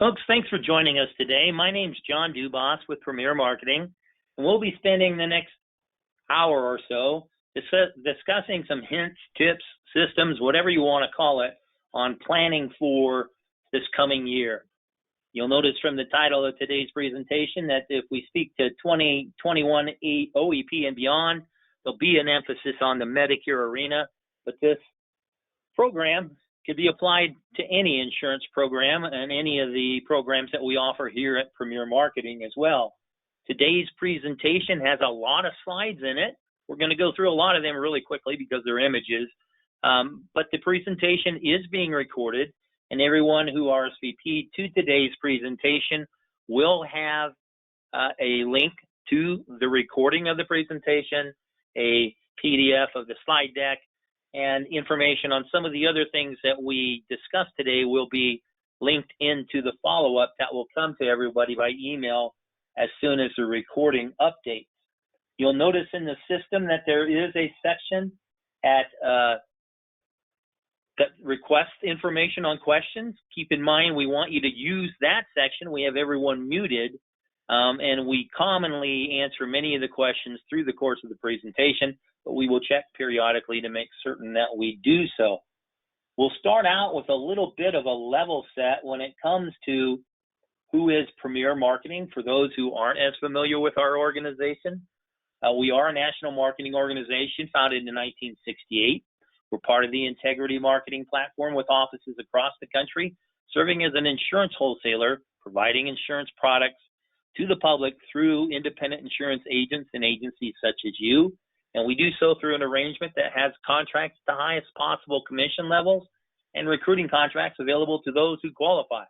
Folks, thanks for joining us today. My name's John Dubas with Premier Marketing, and we'll be spending the next hour or so discussing some hints, tips, systems, whatever you want to call it, on planning for this coming year. You'll notice from the title of today's presentation that if we speak to 2021 OEP and Beyond, there'll be an emphasis on the Medicare arena, but this program could be applied to any insurance program and any of the programs that we offer here at Premier Marketing as well. Today's presentation has a lot of slides in it. We're going to go through a lot of them really quickly because they're images, but the presentation is being recorded, and everyone who RSVP'd to today's presentation will have a link to the recording of the presentation, a PDF of the slide deck, and information on some of the other things that we discussed today will be linked into the follow-up that will come to everybody by email as soon as the recording updates. You'll notice in the system that there is a section at that requests information on questions. Keep in mind, we want you to use that section. We have everyone muted, and we commonly answer many of the questions through the course of the presentation, but we will check periodically to make certain that we do so. We'll start out with a little bit of a level set when it comes to who is Premier Marketing for those who aren't as familiar with our organization. We are a national marketing organization founded in 1968. We're part of the Integrity Marketing Platform with offices across the country, serving as an insurance wholesaler, providing insurance products to the public through independent insurance agents and agencies such as you. And we do so through an arrangement that has contracts at the highest possible commission levels and recruiting contracts available to those who qualify.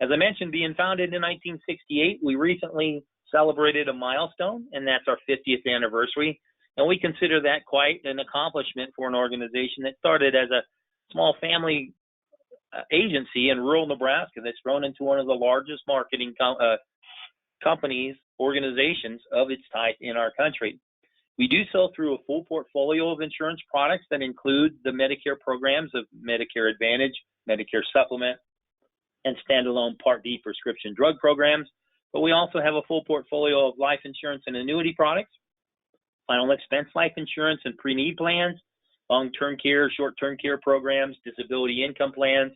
As I mentioned, being founded in 1968, we recently celebrated a milestone, and that's our 50th anniversary. And we consider that quite an accomplishment for an organization that started as a small family agency in rural Nebraska that's grown into one of the largest marketing companies, organizations of its type in our country. We do so through a full portfolio of insurance products that include the Medicare programs of Medicare Advantage, Medicare Supplement, and standalone Part D prescription drug programs. But we also have a full portfolio of life insurance and annuity products, final expense life insurance and pre-need plans, long-term care, short-term care programs, disability income plans,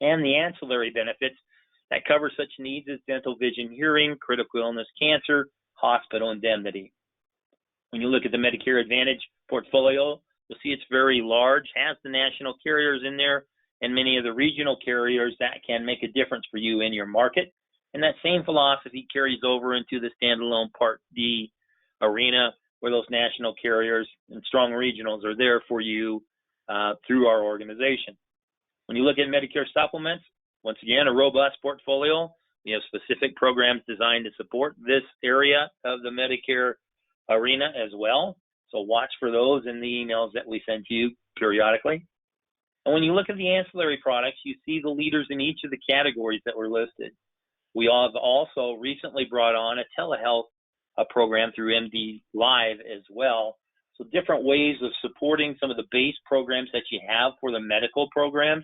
and the ancillary benefits that cover such needs as dental, vision, hearing, critical illness, cancer, hospital indemnity. When you look at the Medicare Advantage portfolio, you'll see it's very large, has the national carriers in there and many of the regional carriers that can make a difference for you in your market. And that same philosophy carries over into the standalone Part D arena, where those national carriers and strong regionals are there for you through our organization. When you look at Medicare Supplements, once again, a robust portfolio. We have specific programs designed to support this area of the Medicare arena as well. So watch for those in the emails that we send to you periodically. And when you look at the ancillary products, you see the leaders in each of the categories that were listed. We have also recently brought on a telehealth program through MD Live as well. So different ways of supporting some of the base programs that you have for the medical programs,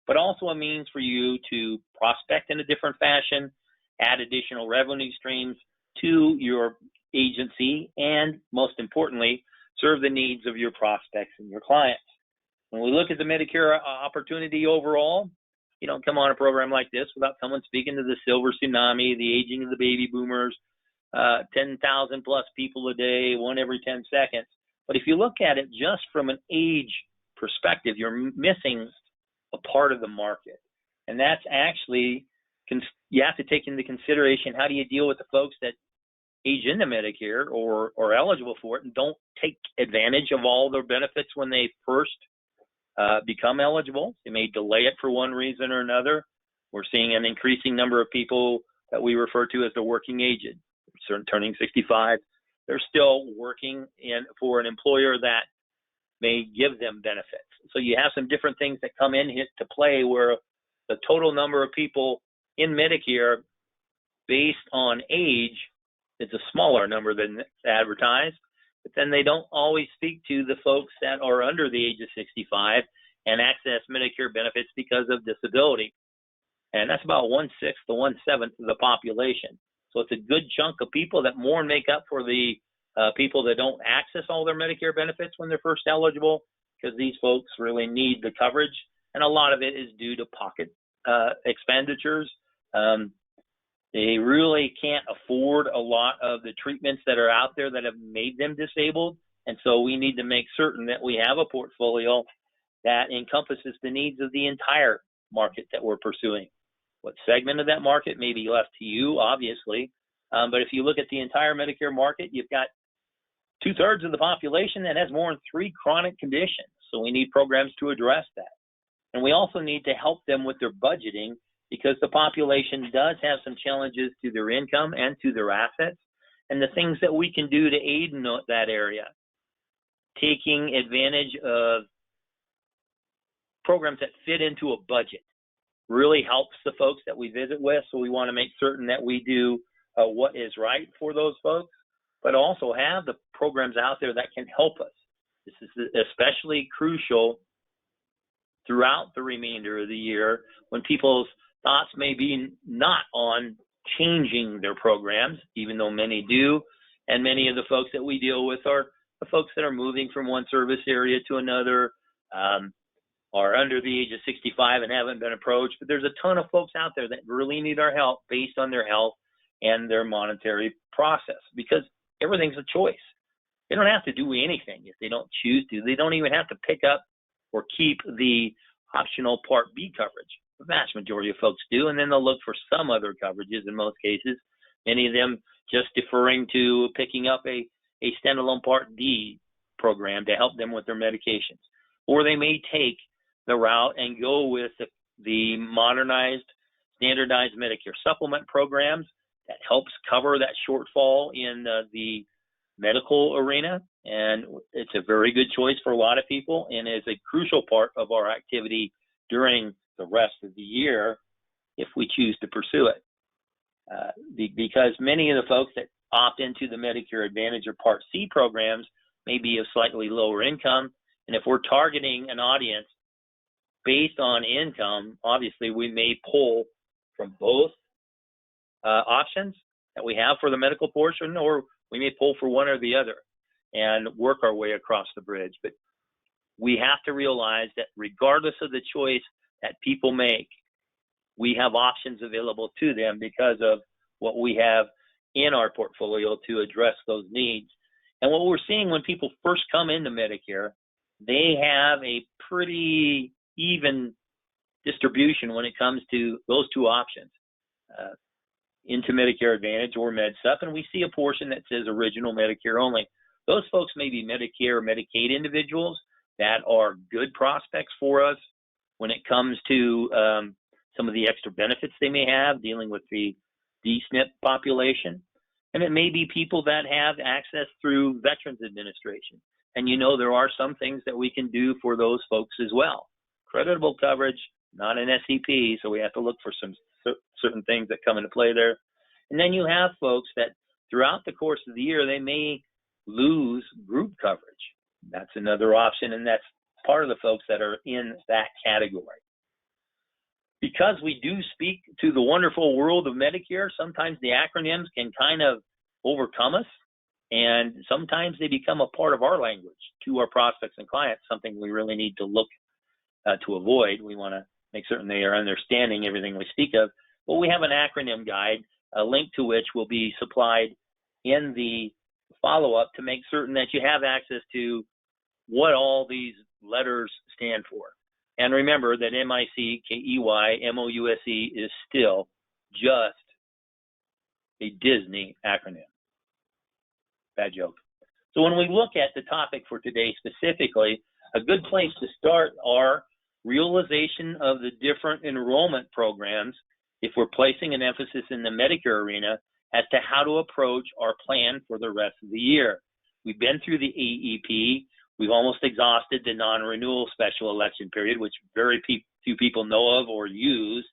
but also a means for you to prospect in a different fashion, add additional revenue streams to your agency, and most importantly, serve the needs of your prospects and your clients. When we look at the Medicare Opportunity overall, you don't come on a program like this without someone speaking to the silver tsunami, the aging of the baby boomers, 10,000 plus people a day, one every 10 seconds. But if you look at it just from an age perspective, you're missing a part of the market. And that's actually, you have to take into consideration, how do you deal with the folks that age into Medicare or are eligible for it and don't take advantage of all their benefits when they first become eligible? They may delay it for one reason or another. We're seeing an increasing number of people that we refer to as the working aged, turning 65. They're still working for an employer that may give them benefits. So you have some different things that come in to play where the total number of people in Medicare based on age is a smaller number than advertised, but then they don't always speak to the folks that are under the age of 65 and access Medicare benefits because of disability. and that's about 1/6 to 1/7 of the population. So it's a good chunk of people that more than make up for the people that don't access all their Medicare benefits when they're first eligible, because these folks really need the coverage, and a lot of it is due to pocket expenditures. They really can't afford a lot of the treatments that are out there that have made them disabled, and so we need to make certain that we have a portfolio that encompasses the needs of the entire market that we're pursuing. What segment of that market may be left to you, obviously, but if you look at the entire Medicare market, you've got 2/3 of the population that has more than 3 chronic conditions, so we need programs to address that. And we also need to help them with their budgeting, because the population does have some challenges to their income and to their assets, and the things that we can do to aid in that area. Taking advantage of programs that fit into a budget really helps the folks that we visit with, so we want to make certain that we do what is right for those folks, but also have the programs out there that can help us. This is especially crucial throughout the remainder of the year, when people's thoughts may be not on changing their programs, even though many do, and many of the folks that we deal with are the folks that are moving from one service area to another, are under the age of 65 and haven't been approached. But there's a ton of folks out there that really need our help based on their health and their monetary process, because everything's a choice. They don't have to do anything if they don't choose to. They don't even have to pick up or keep the optional Part B coverage. The vast majority of folks do, and then they'll look for some other coverages in most cases, many of them just deferring to picking up a standalone Part D program to help them with their medications. Or they may take the route and go with the modernized, standardized Medicare supplement programs that helps cover that shortfall in the medical arena. And it's a very good choice for a lot of people, and is a crucial part of our activity during the rest of the year if we choose to pursue it. Because many of the folks that opt into the Medicare Advantage or Part C programs may be of slightly lower income, and if we're targeting an audience based on income, obviously we may pull from both options that we have for the medical portion, or we may pull for one or the other and work our way across the bridge. But we have to realize that regardless of the choice that people make, we have options available to them because of what we have in our portfolio to address those needs. And what we're seeing when people first come into Medicare, they have a pretty even distribution when it comes to those two options, into Medicare Advantage or MedSup, and we see a portion that says original Medicare only. Those folks may be Medicare or Medicaid individuals that are good prospects for us when it comes to some of the extra benefits they may have dealing with the DSNP population. And it may be people that have access through Veterans Administration. And there are some things that we can do for those folks as well. Creditable coverage, not an SEP, so we have to look for some certain things that come into play there. And then you have folks that throughout the course of the year, they may lose group coverage. That's another option, and that's part of the folks that are in that category. Because we do speak to the wonderful world of Medicare, sometimes the acronyms can kind of overcome us, and sometimes they become a part of our language to our prospects and clients, something we really need to look to avoid. We want to make certain they are understanding everything we speak of. But we have an acronym guide, a link to which will be supplied in the follow-up to make certain that you have access to what all these letters stand for. And remember that MICKEYMOUSE is still just a Disney acronym. Bad joke. So when we look at the topic for today specifically, a good place to start are realization of the different enrollment programs if we're placing an emphasis in the Medicare arena as to how to approach our plan for the rest of the year. We've been through the AEP. We've almost exhausted the non-renewal special election period, which very few people know of or use.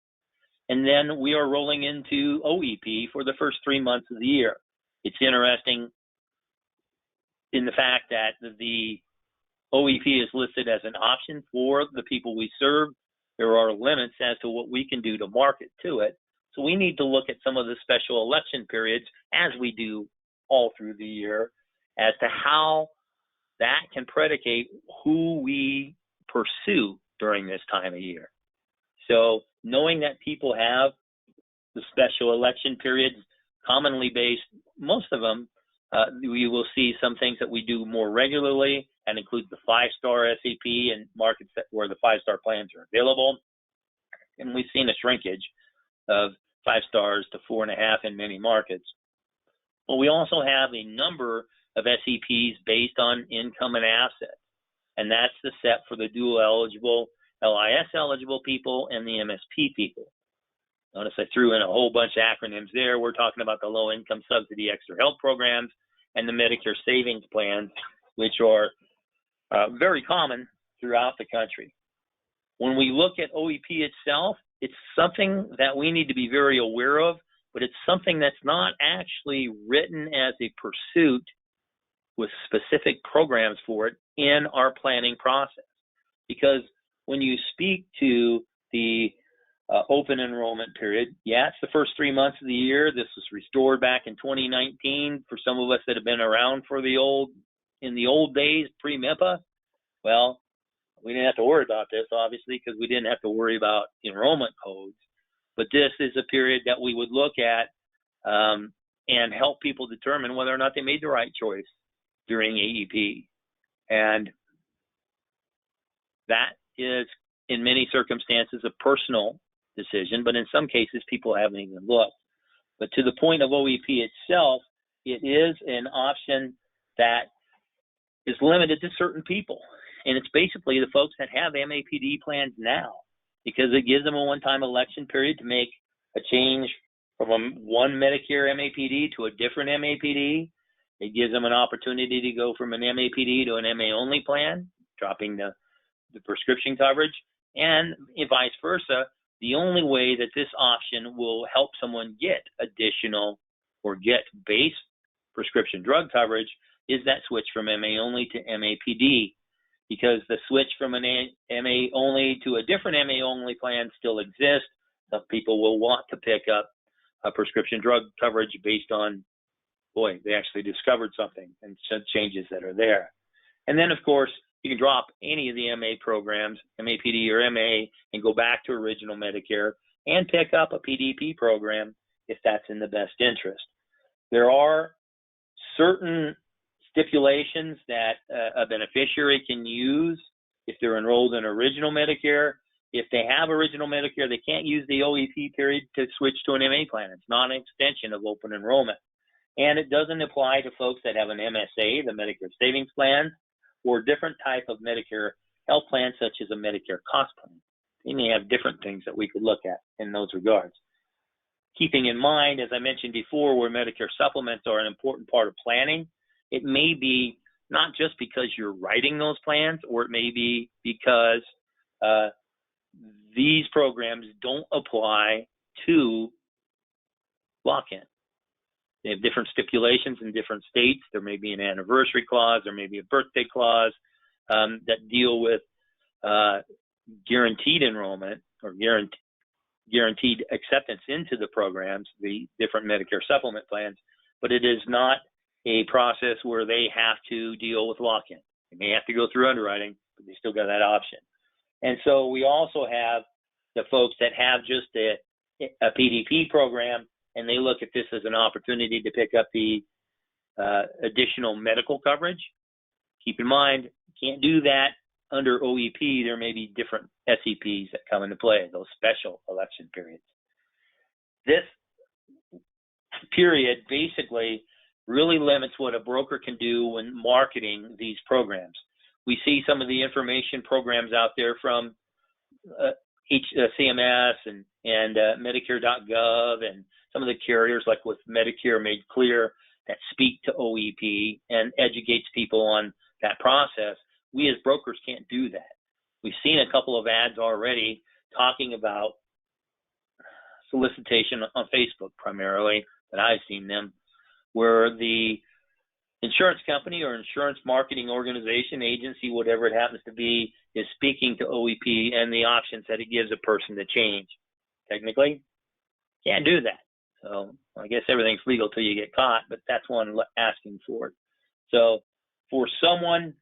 And then we are rolling into OEP for the first 3 months of the year. It's interesting in the fact that the OEP is listed as an option for the people we serve, there are limits as to what we can do to market to it. So we need to look at some of the special election periods, as we do all through the year, as to how that can predicate who we pursue during this time of year. So knowing that people have the special election periods commonly based, most of them, we will see some things that we do more regularly, and includes the 5-star SAP and markets where the 5-star plans are available. And we've seen a shrinkage of 5 stars to 4.5 in many markets. But we also have a number of SEPs based on income and assets, and that's the set for the dual eligible, LIS eligible people and the MSP people. Notice I threw in a whole bunch of acronyms there. We're talking about the low income subsidy extra help programs and the Medicare savings plans, which are very common throughout the country. When we look at OEP itself, it's something that we need to be very aware of, but it's something that's not actually written as a pursuit with specific programs for it in our planning process. Because when you speak to the open enrollment period, yeah, it's the first 3 months of the year. This was restored back in 2019 for some of us that have been around for in the old days, pre-MIPA. Well, we didn't have to worry about this, obviously, because we didn't have to worry about enrollment codes. But this is a period that we would look at and help people determine whether or not they made the right choice during AEP. And that is, in many circumstances, a personal decision, but in some cases, people haven't even looked. But to the point of OEP itself, it is an option that is limited to certain people. And it's basically the folks that have MAPD plans now, because it gives them a one-time election period to make a change from one Medicare MAPD to a different MAPD. It gives them an opportunity to go from an MAPD to an MA-only plan, dropping the prescription coverage, and vice versa. The only way that this option will help someone get additional or get base prescription drug coverage is that switch from MA-only to MAPD, because the switch from an MA-only to a different MA-only plan still exists. Some people will want to pick up a prescription drug coverage based on, boy, they actually discovered something and some changes that are there. And then, of course, you can drop any of the MA programs, MAPD or MA, and go back to original Medicare and pick up a PDP program if that's in the best interest. There are certain stipulations that a beneficiary can use if they're enrolled in original Medicare. If they have original Medicare, they can't use the OEP period to switch to an MA plan. It's not an extension of open enrollment. And it doesn't apply to folks that have an MSA, the Medicare Savings Plan, or different type of Medicare health plan, such as a Medicare cost plan. They may have different things that we could look at in those regards. Keeping in mind, as I mentioned before, where Medicare supplements are an important part of planning, it may be not just because you're writing those plans, or it may be because these programs don't apply to lock-in. They have different stipulations in different states. There may be an anniversary clause, there may be a birthday clause that deal with guaranteed enrollment or guaranteed acceptance into the programs, the different Medicare supplement plans, but it is not a process where they have to deal with lock-in. They may have to go through underwriting, but they still got that option. And so we also have the folks that have just a PDP program, and they look at this as an opportunity to pick up the additional medical coverage. Keep in mind, you can't do that under OEP. There may be different SEPs that come into play, those special election periods. This period basically really limits what a broker can do when marketing these programs. We see some of the information programs out there from CMS and Medicare.gov and some of the carriers, like with Medicare Made Clear, that speak to OEP and educates people on that process. We as brokers can't do that. We've seen a couple of ads already talking about solicitation on Facebook primarily, that I've seen them, where the insurance company or insurance marketing organization, agency, whatever it happens to be, is speaking to OEP and the options that it gives a person to change. Technically, can't do that. So I guess everything's legal till you get caught, but that's one asking for it. So for someone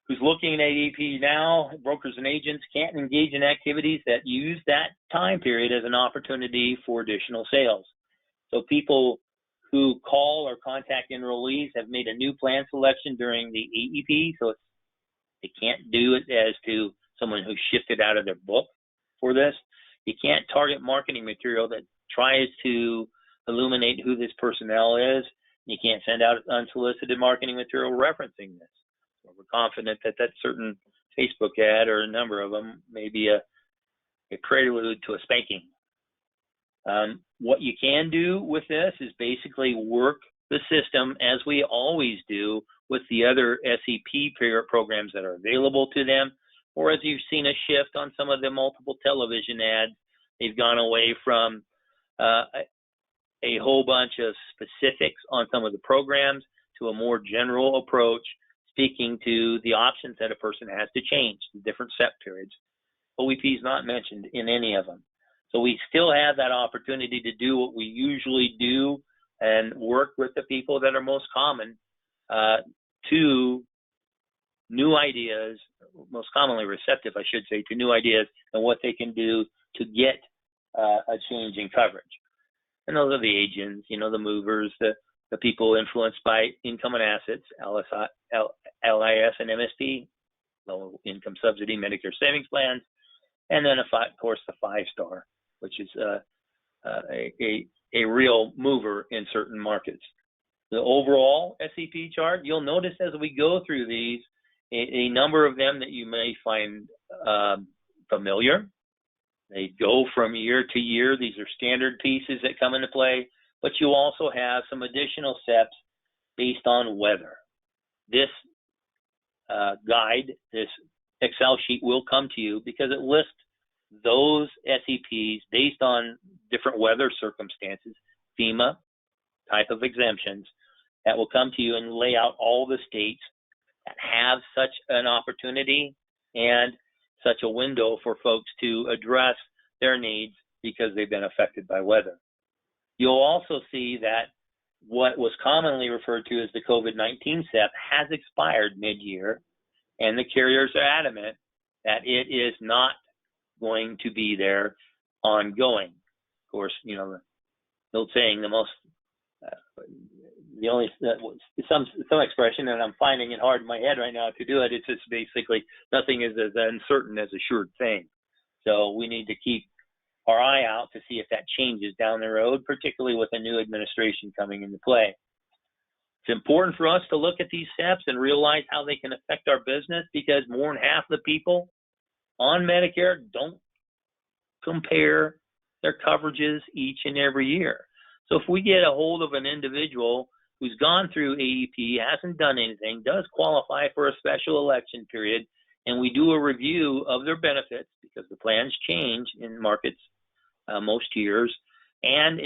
who's looking at AEP now, brokers and agents can't engage in activities that use that time period as an opportunity for additional sales. So people who call or contact enrollees have made a new plan selection during the AEP, so they can't do it as to someone who shifted out of their book for this. You can't target marketing material that tries to illuminate who this personnel is. You can't send out unsolicited marketing material referencing this. So we're confident that that certain Facebook ad, or a number of them, may be a prelude to a spanking. What you can do with this is basically work the system as we always do with the other SAP programs that are available to them, or as you've seen a shift on some of the multiple television ads, they've gone away from a whole bunch of specifics on some of the programs to a more general approach, speaking to the options that a person has to change, the different SEP periods. OEP is not mentioned in any of them. So we still have that opportunity to do what we usually do and work with the people that are most common to new ideas, most commonly receptive, I should say, to new ideas and what they can do to get a change in coverage. And those are the agents, the movers, the people influenced by income and assets, LIS and MSP, low income subsidy, Medicare savings plans, and then, of course, the 5-star, which is a real mover in certain markets. The overall SAP chart, you'll notice as we go through these, a number of them that you may find familiar. They go from year to year. These are standard pieces that come into play, but you also have some additional steps based on weather. This guide, this Excel sheet will come to you because it lists those SEPs based on different weather circumstances, FEMA type of exemptions, that will come to you and lay out all the states that have such an opportunity and such a window for folks to address their needs because they've been affected by weather. You'll also see that what was commonly referred to as the COVID-19 SEP has expired mid-year, and the carriers are adamant that it is not going to be there ongoing. Of course, the old saying, some expression, and I'm finding it hard in my head right now to do it. It's just basically nothing is as uncertain as assured thing. So we need to keep our eye out to see if that changes down the road, particularly with a new administration coming into play. It's important for us to look at these steps and realize how they can affect our business, because more than half the people on Medicare don't compare their coverages each and every year. So if we get a hold of an individual who's gone through AEP, hasn't done anything, does qualify for a special election period, and we do a review of their benefits, because the plans change in markets most years, and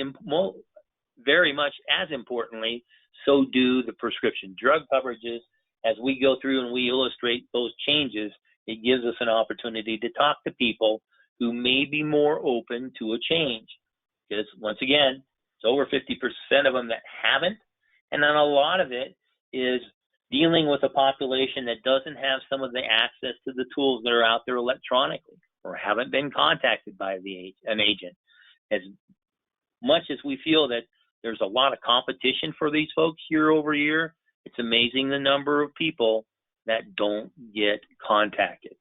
very much as importantly, so do the prescription drug coverages. As we go through and we illustrate those changes, it gives us an opportunity to talk to people who may be more open to a change. Because once again, it's over 50% of them that haven't, and then a lot of it is dealing with a population that doesn't have some of the access to the tools that are out there electronically, or haven't been contacted by an agent. As much as we feel that there's a lot of competition for these folks year over year, it's amazing the number of people that don't get contacted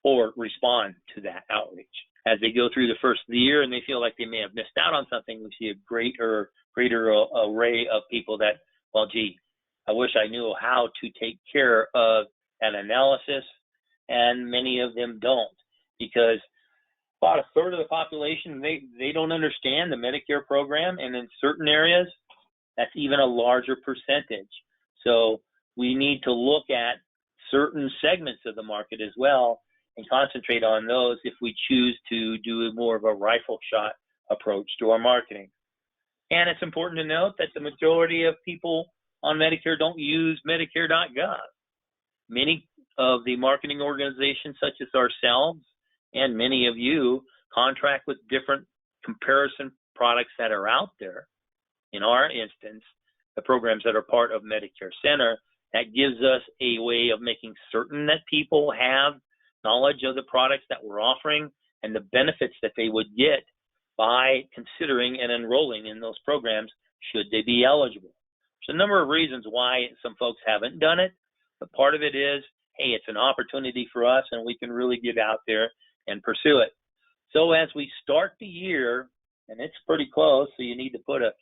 or respond to that outreach. As they go through the first of the year and they feel like they may have missed out on something, we see a greater array of people that, well, gee, I wish I knew how to take care of an analysis, and many of them don't, because about a third of the population, they don't understand the Medicare program, and in certain areas, that's even a larger percentage. So we need to look at certain segments of the market as well and concentrate on those if we choose to do more of a rifle shot approach to our marketing. And it's important to note that the majority of people on Medicare don't use Medicare.gov. Many of the marketing organization, such as ourselves, and many of you contract with different comparison products that are out there. In our instance, the programs that are part of Medicare Center, that gives us a way of making certain that people have knowledge of the products that we're offering and the benefits that they would get by considering and enrolling in those programs should they be eligible. There's a number of reasons why some folks haven't done it, but part of it is, hey, it's an opportunity for us and we can really get out there and pursue it. So as we start the year, and it's pretty close, so you need to put a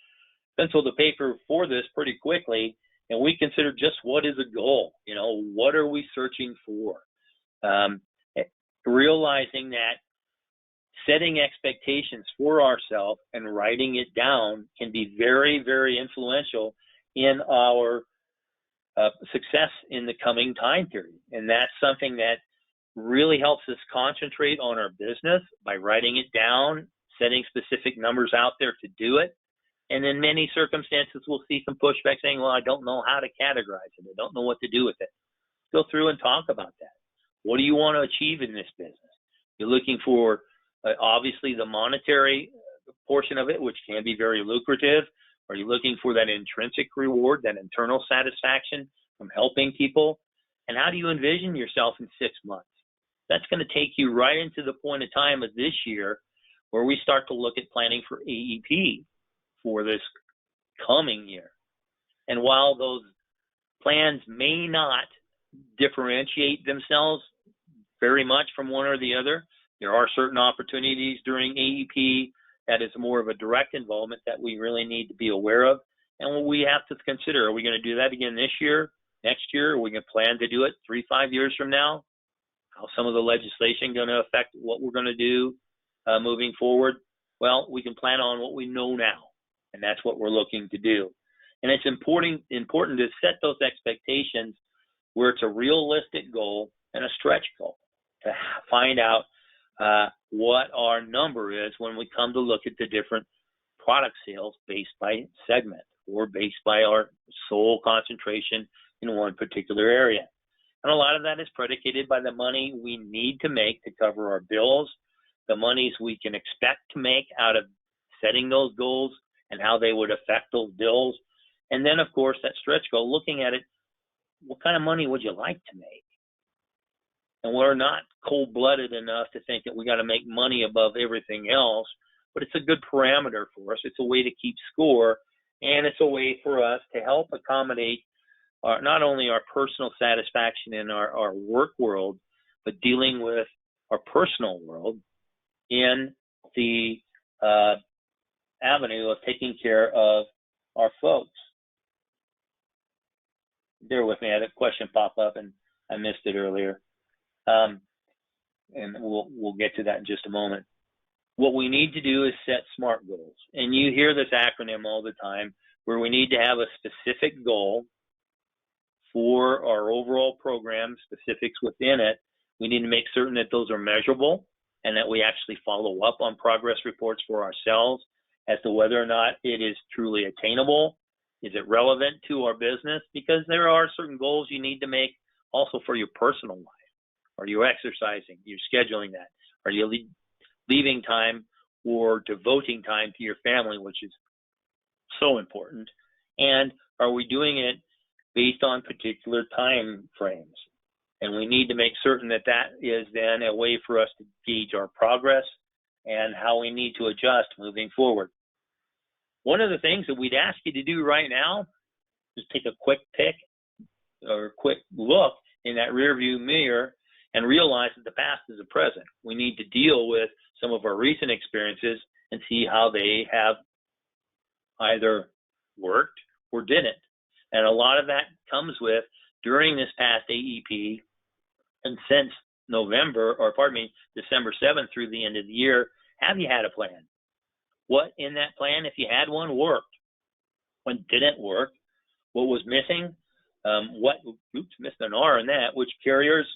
pencil to paper for this pretty quickly, and we consider just what is a goal. You know, what are we searching for? Realizing that setting expectations for ourselves and writing it down can be very, very influential in our success in the coming time period. And that's something that really helps us concentrate on our business by writing it down, setting specific numbers out there to do it. And in many circumstances, we'll see some pushback saying, well, I don't know how to categorize it. I don't know what to do with it. Go through and talk about that. What do you want to achieve in this business? You're looking for, obviously, the monetary portion of it, which can be very lucrative. Are you looking for that intrinsic reward, that internal satisfaction from helping people? And how do you envision yourself in 6 months? That's going to take you right into the point of time of this year where we start to look at planning for AEP for this coming year. And while those plans may not differentiate themselves very much from one or the other, there are certain opportunities during AEP that is more of a direct involvement that we really need to be aware of. And we have to consider, are we going to do that again this year, next year? Are we going to plan to do it 3-5 years from now? How's some of the legislation going to affect what we're going to do moving forward? Well, we can plan on what we know now, and that's what we're looking to do. And it's important to set those expectations where it's a realistic goal and a stretch goal to find out what our number is when we come to look at the different product sales based by segment or based by our sole concentration in one particular area. And a lot of that is predicated by the money we need to make to cover our bills, the monies we can expect to make out of setting those goals and how they would affect those bills. And then, of course, that stretch goal, looking at it, what kind of money would you like to make? And we're not cold-blooded enough to think that we got to make money above everything else, but it's a good parameter for us. It's a way to keep score, and it's a way for us to help accommodate not only our personal satisfaction in our work world, but dealing with our personal world in the avenue of taking care of our folks. Bear with me, I had a question pop up and I missed it earlier. And we'll get to that in just a moment. What we need to do is set SMART goals. And you hear this acronym all the time, where we need to have a specific goal for our overall program, specifics within it. We need to make certain that those are measurable and that we actually follow up on progress reports for ourselves as to whether or not it is truly attainable. Is it relevant to our business? Because there are certain goals you need to make also for your personal life. Are you exercising? You're scheduling that. Are you leaving time or devoting time to your family, which is so important? And are we doing it based on particular time frames? And we need to make certain that that is then a way for us to gauge our progress and how we need to adjust moving forward. One of the things that we'd ask you to do right now is take a quick pick or a quick look in that rearview mirror and realize that the past is the present. We need to deal with some of our recent experiences and see how they have either worked or didn't. And a lot of that comes with during this past AEP and since December 7th through the end of the year, have you had a plan? What in that plan, if you had one, worked? What didn't work? What was missing? Missed an R in that. Which carriers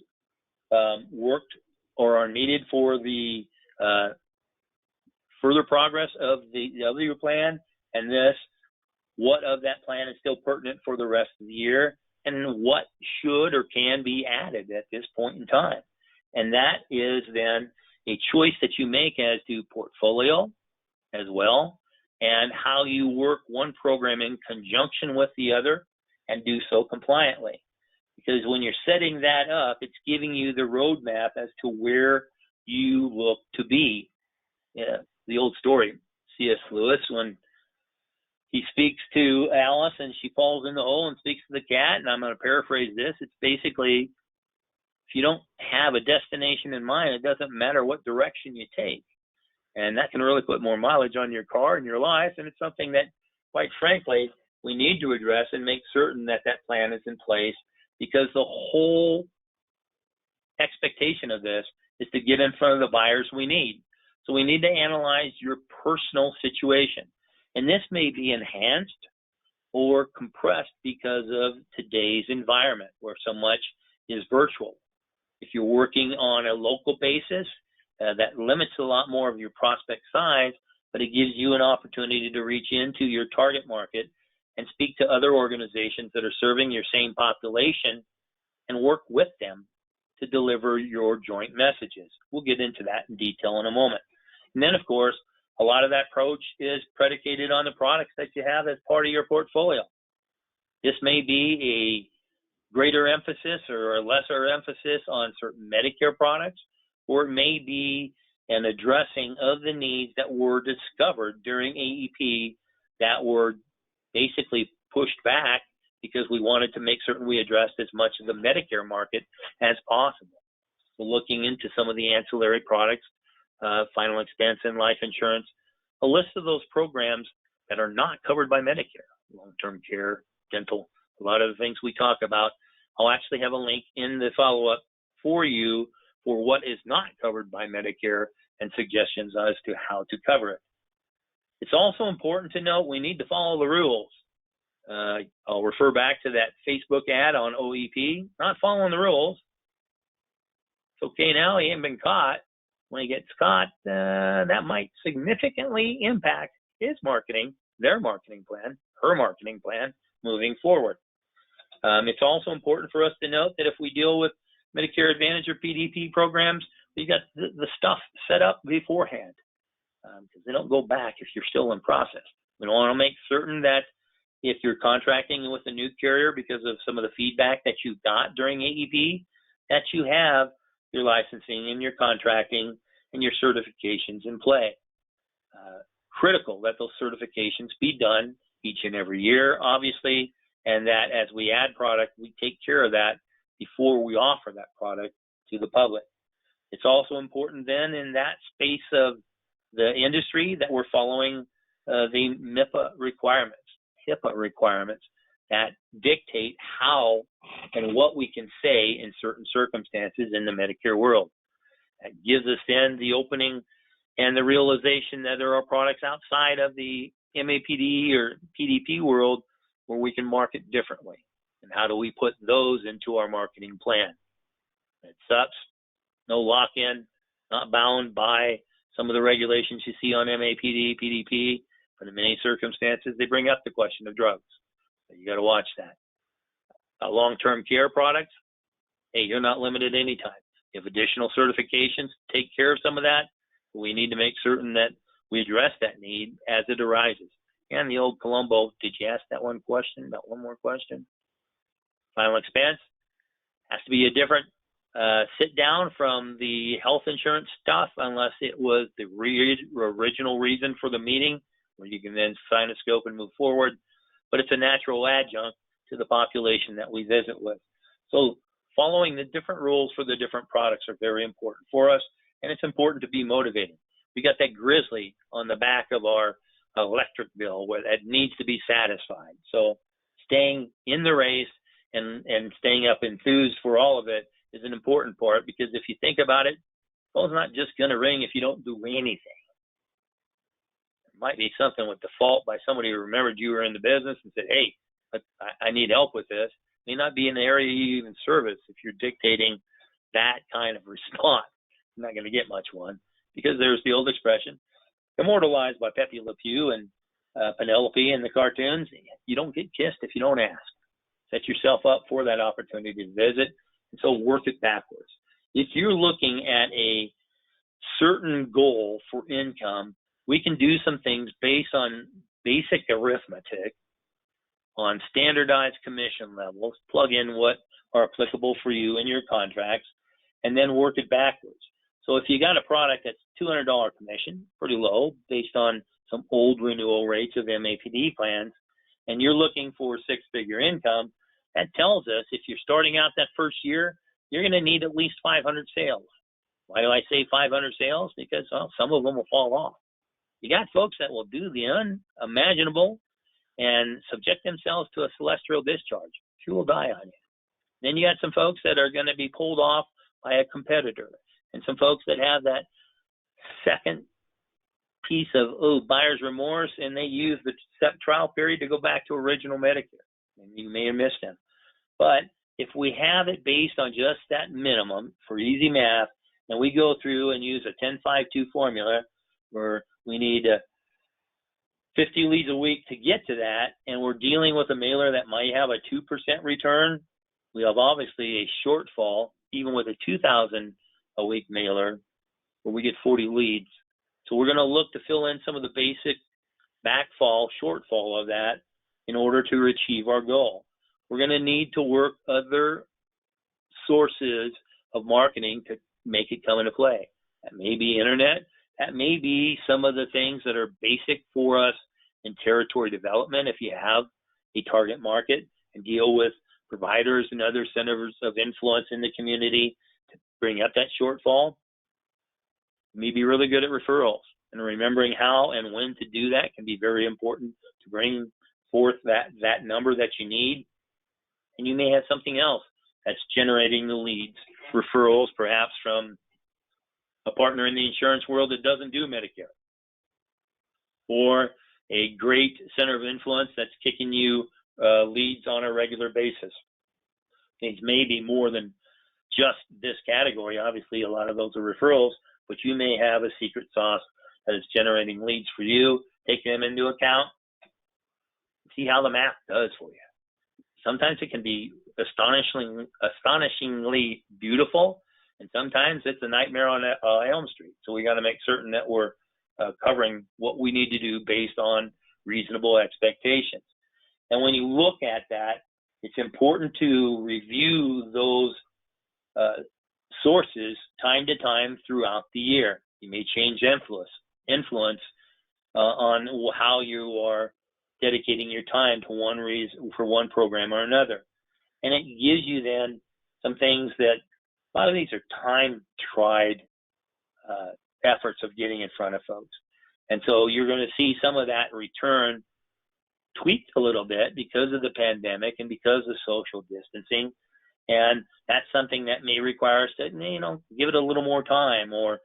worked or are needed for the further progress of the other your plan? And this, what of that plan is still pertinent for the rest of the year? and what should or can be added at this point in time. And that is then a choice that you make as to portfolio as well, and how you work one program in conjunction with the other and do so compliantly. Because when you're setting that up, it's giving you the roadmap as to where you look to be. Yeah, the old story, C.S. Lewis, when he speaks to Alice and she falls in the hole and speaks to the cat, and I'm going to paraphrase this, it's basically, if you don't have a destination in mind, it doesn't matter what direction you take. And that can really put more mileage on your car and your life, and it's something that, quite frankly, we need to address and make certain that that plan is in place, because the whole expectation of this is to get in front of the buyers we need. So we need to analyze your personal situation. And this may be enhanced or compressed because of today's environment where so much is virtual. If you're working on a local basis, that limits a lot more of your prospect size, but it gives you an opportunity to reach into your target market and speak to other organizations that are serving your same population and work with them to deliver your joint messages. We'll get into that in detail in a moment. And then, of course, a lot of that approach is predicated on the products that you have as part of your portfolio. This may be a greater emphasis or a lesser emphasis on certain Medicare products, or it may be an addressing of the needs that were discovered during AEP that were basically pushed back because we wanted to make certain we addressed as much of the Medicare market as possible. So looking into some of the ancillary products, final expense and life insurance, a list of those programs that are not covered by Medicare, long-term care, dental, a lot of the things we talk about. I'll actually have a link in the follow-up for you for what is not covered by Medicare and suggestions as to how to cover it. It's also important to note we need to follow the rules. I'll refer back to that Facebook ad on OEP, not following the rules. It's okay now, he ain't been caught. When he gets caught, that might significantly impact his marketing, their marketing plan, her marketing plan moving forward. It's also important for us to note that if we deal with Medicare Advantage or PDP programs, we got the stuff set up beforehand, because they don't go back if you're still in process. We want to make certain that if you're contracting with a new carrier because of some of the feedback that you got during AEP, that you have your licensing and your contracting and your certifications in play. Critical that those certifications be done each and every year, obviously, and that as we add product, we take care of that before we offer that product to the public. It's also important then in that space of the industry that we're following the HIPAA requirements that dictate how and what we can say in certain circumstances in the Medicare world. That gives us then the opening and the realization that there are products outside of the MAPD or PDP world where we can market differently. And how do we put those into our marketing plan? It sucks. No lock-in, not bound by some of the regulations you see on MAPD, PDP, but in many circumstances, they bring up the question of drugs. So you got to watch that. Long-term care products, hey, you're not limited anytime. You have additional certifications, take care of some of that. But we need to make certain that we address that need as it arises. And the old Columbo, did you ask that one question? Got one more question? Final expense has to be a different sit down from the health insurance stuff unless it was the original reason for the meeting, where you can then sign a scope and move forward. But it's a natural adjunct to the population that we visit with. So following the different rules for the different products are very important for us, and it's important to be motivated. We got that grizzly on the back of our electric bill where that needs to be satisfied. So staying in the race and staying up enthused for all of it is an important part, because if you think about it, the phone's not just going to ring if you don't do anything. It might be something with default by somebody who remembered you were in the business and said, hey, I need help with this. It may not be in the area you even service if you're dictating that kind of response. You're not going to get much one, because there's the old expression, immortalized by Pepe Le Pew and Penelope in the cartoons, you don't get kissed if you don't ask. Set yourself up for that opportunity to visit, and so work it backwards. If you're looking at a certain goal for income, we can do some things based on basic arithmetic, on standardized commission levels, plug in what are applicable for you in your contracts, and then work it backwards. So if you got a product that's $200 commission, pretty low based on some old renewal rates of MAPD plans, and you're looking for six-figure income, that tells us if you're starting out that first year, you're going to need at least 500 sales. Why do I say 500 sales? Because, well, some of them will fall off. You got folks that will do the unimaginable and subject themselves to a celestial discharge. She will die on you. Then you got some folks that are going to be pulled off by a competitor, and some folks that have that second piece of buyer's remorse, and they use the trial period to go back to original Medicare, and you may have missed them. But if we have it based on just that minimum for easy math, and we go through and use a 10-5-2 formula where we need 50 leads a week to get to that, and we're dealing with a mailer that might have a 2% return, we have obviously a shortfall, even with a 2,000 a week mailer, where we get 40 leads. So we're going to look to fill in some of the basic shortfall of that in order to achieve our goal. We're going to need to work other sources of marketing to make it come into play. That may be internet. That may be some of the things that are basic for us in territory development if you have a target market and deal with providers and other centers of influence in the community to bring up that shortfall. You may be really good at referrals, and remembering how and when to do that can be very important to bring forth that number that you need. And you may have something else that's generating the leads, referrals perhaps from a partner in the insurance world that doesn't do Medicare, or a great center of influence that's kicking you leads on a regular basis. Things may be more than just this category. Obviously, a lot of those are referrals, but you may have a secret sauce that is generating leads for you. Take them into account. See how the math does for you. Sometimes it can be astonishingly beautiful, and sometimes it's a nightmare on Elm Street. So we got to make certain that we're covering what we need to do based on reasonable expectations. And when you look at that, it's important to review those sources time to time throughout the year. You may change influence on how you are dedicating your time to one reason for one program or another. And it gives you then some things that a lot of these are time-tried efforts of getting in front of folks. And so you're going to see some of that return tweaked a little bit because of the pandemic and because of social distancing. And that's something that may require us to, give it a little more time, or,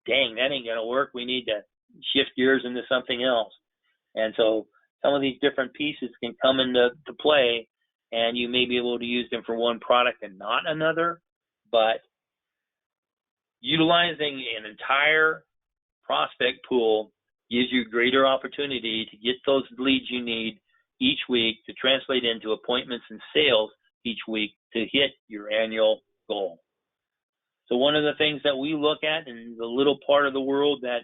dang, that ain't going to work. We need to shift gears into something else. And so some of these different pieces can come into play, and you may be able to use them for one product and not another. But utilizing an entire prospect pool gives you greater opportunity to get those leads you need each week to translate into appointments and sales each week to hit your annual goal. So one of the things that we look at in the little part of the world that,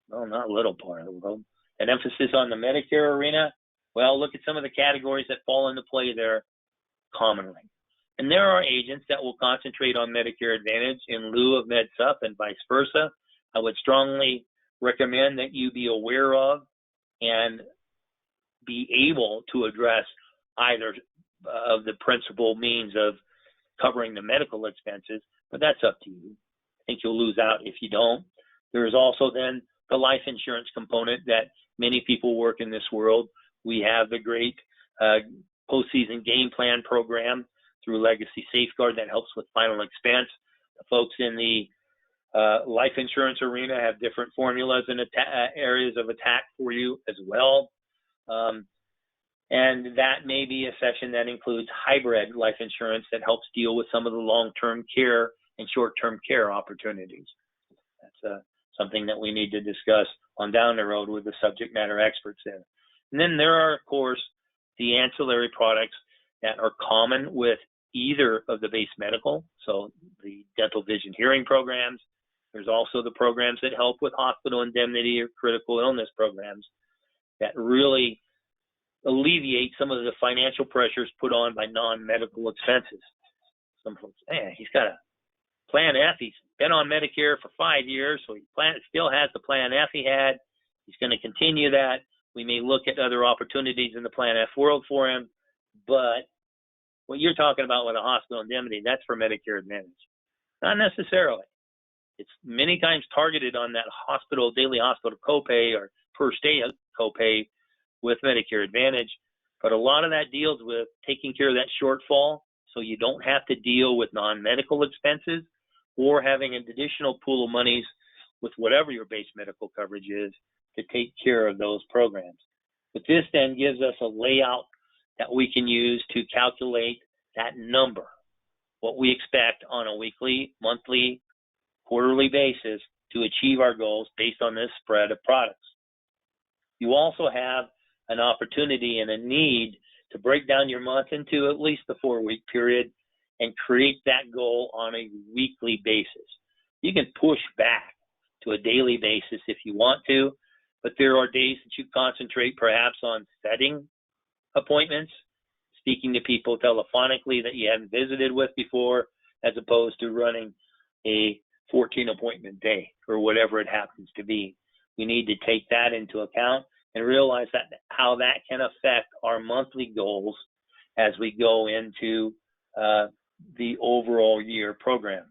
well, not little part of the world, an emphasis on the Medicare arena, well, look at some of the categories that fall into play there commonly. And there are agents that will concentrate on Medicare Advantage in lieu of MedSup and vice versa. I would strongly recommend that you be aware of and be able to address either of the principal means of covering the medical expenses, but that's up to you. I think you'll lose out if you don't. There is also then the life insurance component that many people work in this world. We have the great postseason game plan program through Legacy Safeguard that helps with final expense. The folks in the life insurance arena have different formulas and areas of attack for you as well. And that may be a session that includes hybrid life insurance that helps deal with some of the long-term care and short-term care opportunities. That's something that we need to discuss on down the road with the subject matter experts there. And then there are, of course, the ancillary products that are common with either of the base medical, so the dental, vision, hearing programs. There's also the programs that help with hospital indemnity or critical illness programs that really alleviate some of the financial pressures put on by non-medical expenses. Some folks, man, he's got a Plan F. He's been on Medicare for 5 years, so he still has the Plan F he had. He's going to continue that. We may look at other opportunities in the Plan F world for him, but what you're talking about with a hospital indemnity, that's for Medicare Advantage. Not necessarily. It's many times targeted on that daily hospital copay or per stay copay with Medicare Advantage, but a lot of that deals with taking care of that shortfall so you don't have to deal with non-medical expenses or having an additional pool of monies with whatever your base medical coverage is to take care of those programs. But this then gives us a layout that we can use to calculate that number, what we expect on a weekly, monthly, quarterly basis to achieve our goals based on this spread of products. You also have an opportunity and a need to break down your month into at least the 4-week period and create that goal on a weekly basis. You can push back to a daily basis if you want to, but there are days that you concentrate perhaps on setting appointments, speaking to people telephonically that you haven't visited with before, as opposed to running a 14-appointment day or whatever it happens to be. We need to take that into account and realize that how that can affect our monthly goals as we go into the overall year program.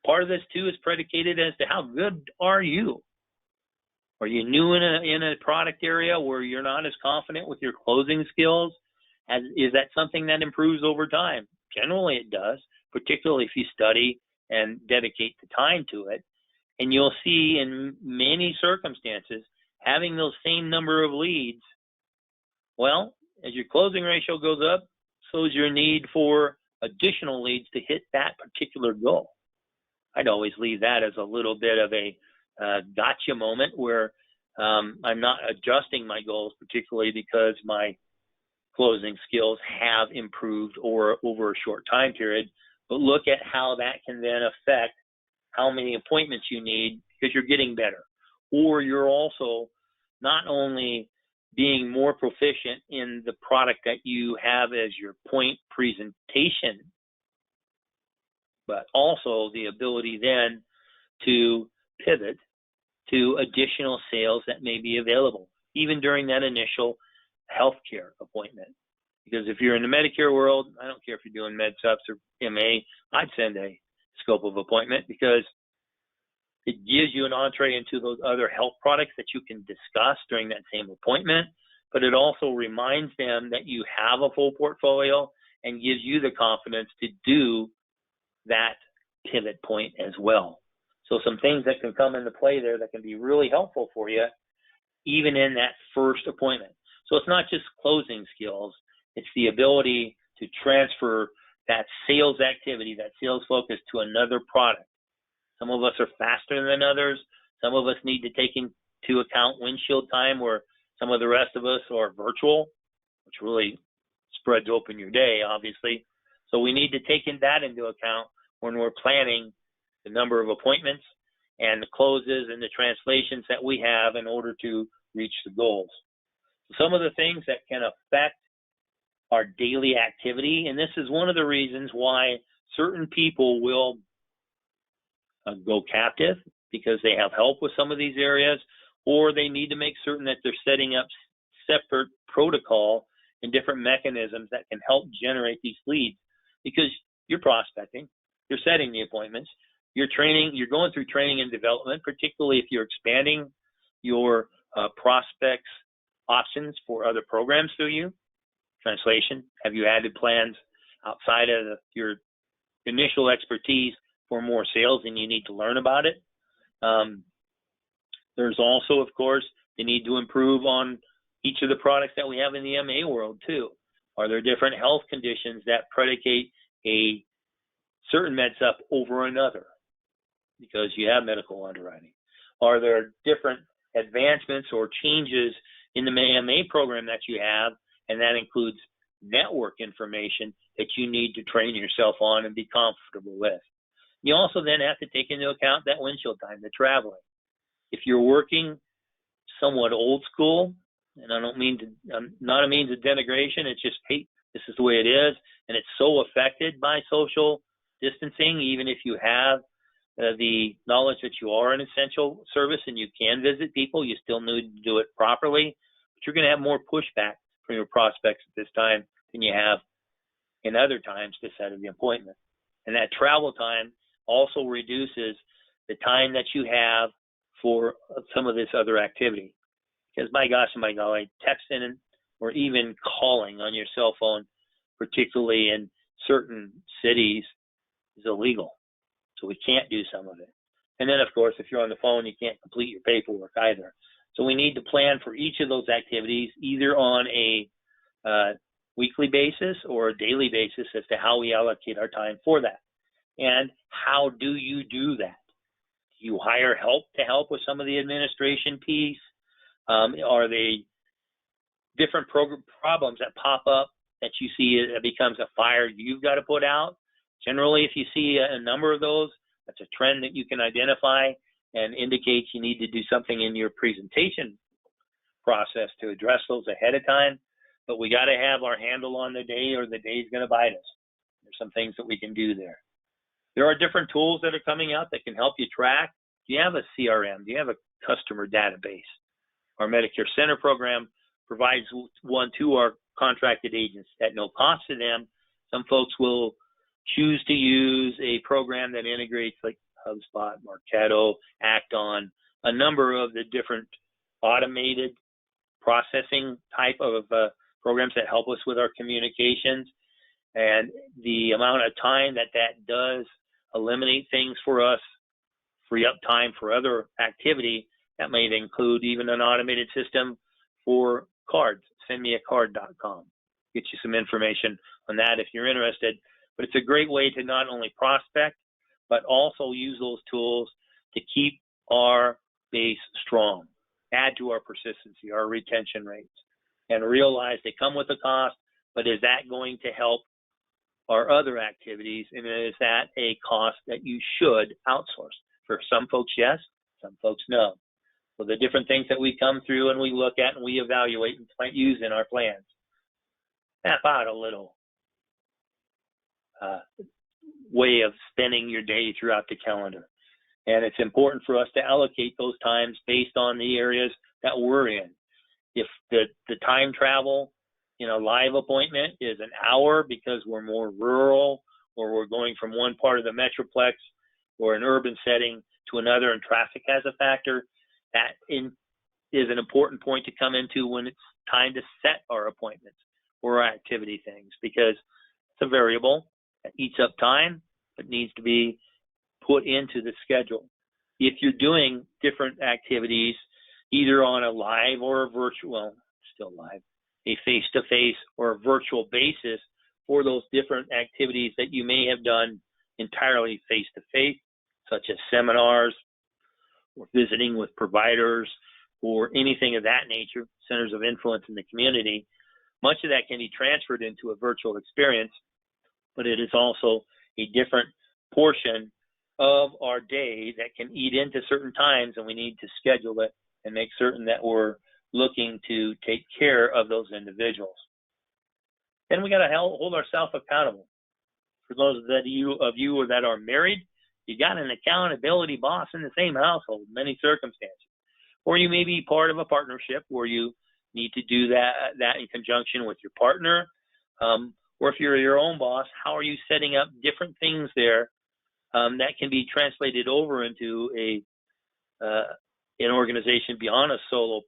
Part of this too is predicated as to how good are you? Are you new in a product area where you're not as confident with your closing skills? Is that something that improves over time? Generally it does, particularly if you study and dedicate the time to it. And you'll see in many circumstances, having those same number of leads, well, as your closing ratio goes up, so is your need for additional leads to hit that particular goal. I'd always leave that as a little bit of a gotcha moment where I'm not adjusting my goals, particularly because my closing skills have improved over a short time period. But look at how that can then affect how many appointments you need because you're getting better. Or you're also not only being more proficient in the product that you have as your point presentation, but also the ability then to pivot to additional sales that may be available, even during that initial healthcare appointment. Because if you're in the Medicare world, I don't care if you're doing MedSups or MA, I'd send a scope of appointment because it gives you an entree into those other health products that you can discuss during that same appointment, but it also reminds them that you have a full portfolio and gives you the confidence to do that pivot point as well. So some things that can come into play there that can be really helpful for you, even in that first appointment. So it's not just closing skills, it's the ability to transfer that sales activity, that sales focus to another product. Some of us are faster than others. Some of us need to take into account windshield time, where some of the rest of us are virtual, which really spreads open your day, obviously. So we need to take that into account when we're planning the number of appointments and the closes and the translations that we have in order to reach the goals. Some of the things that can affect our daily activity, and this is one of the reasons why certain people will go captive because they have help with some of these areas, or they need to make certain that they're setting up separate protocol and different mechanisms that can help generate these leads. Because you're prospecting, you're setting the appointments, you're training, you're going through training and development, particularly if you're expanding your prospects options for other programs through you. Translation, have you added plans outside of your initial expertise for more sales and you need to learn about it? There's also, of course, the need to improve on each of the products that we have in the MA world too. Are there different health conditions that predicate a certain MedSup over another because you have medical underwriting? Are there different advancements or changes in the MA program that you have, and that includes network information that you need to train yourself on and be comfortable with. You also then have to take into account that windshield time, the traveling. If you're working somewhat old school, and I don't mean to, not a means of denigration, it's just, hey, this is the way it is, and it's so affected by social distancing, even if you have the knowledge that you are an essential service and you can visit people, you still need to do it properly, but you're going to have more pushback from your prospects at this time than you have in other times to set the appointment. And that travel time also reduces the time that you have for some of this other activity. Because my gosh and my golly, texting or even calling on your cell phone, particularly in certain cities, is illegal. So we can't do some of it. And then, of course, if you're on the phone, you can't complete your paperwork either. So we need to plan for each of those activities, either on a weekly basis or a daily basis, as to how we allocate our time for that. And how do you do that? Do you hire help to help with some of the administration piece? Are they different problems that pop up that you see it becomes a fire you've got to put out? Generally, if you see a number of those, that's a trend that you can identify and indicates you need to do something in your presentation process to address those ahead of time. But we got to have our handle on the day, or the day's going to bite us. There's some things that we can do there. There are different tools that are coming out that can help you track. Do you have a CRM? Do you have a customer database? Our Medicare Center program provides one to our contracted agents at no cost to them. Some folks will choose to use a program that integrates like HubSpot, Marketo, Acton, a number of the different automated processing type of programs that help us with our communications. And the amount of time that does eliminate things for us, free up time for other activity, that may include even an automated system for cards, sendmeacard.com. Get you some information on that if you're interested. But it's a great way to not only prospect, but also use those tools to keep our base strong, add to our persistency, our retention rates, and realize they come with a cost, but is that going to help our other activities, and is that a cost that you should outsource? For some folks, yes, some folks, no. So the different things that we come through and we look at and we evaluate and use in our plans. Map out a little way of spending your day throughout the calendar. And it's important for us to allocate those times based on the areas that we're in. If the time travel in a live appointment is an hour because we're more rural, or we're going from one part of the metroplex or an urban setting to another and traffic has a factor, that is an important point to come into when it's time to set our appointments or our activity things, because it's a variable that eats up time but needs to be put into the schedule. If you're doing different activities, either on a live or a virtual, well, still live, a face-to-face or a virtual basis for those different activities that you may have done entirely face-to-face, such as seminars or visiting with providers or anything of that nature, centers of influence in the community, much of that can be transferred into a virtual experience, but it is also a different portion of our day that can eat into certain times, and we need to schedule it and make certain that we're looking to take care of those individuals. Then we got to hold ourselves accountable. For those of you that are married, you got an accountability boss in the same household in many circumstances. Or you may be part of a partnership where you need to do that in conjunction with your partner. Or if you're your own boss, how are you setting up different things there that can be translated over into an organization beyond a solo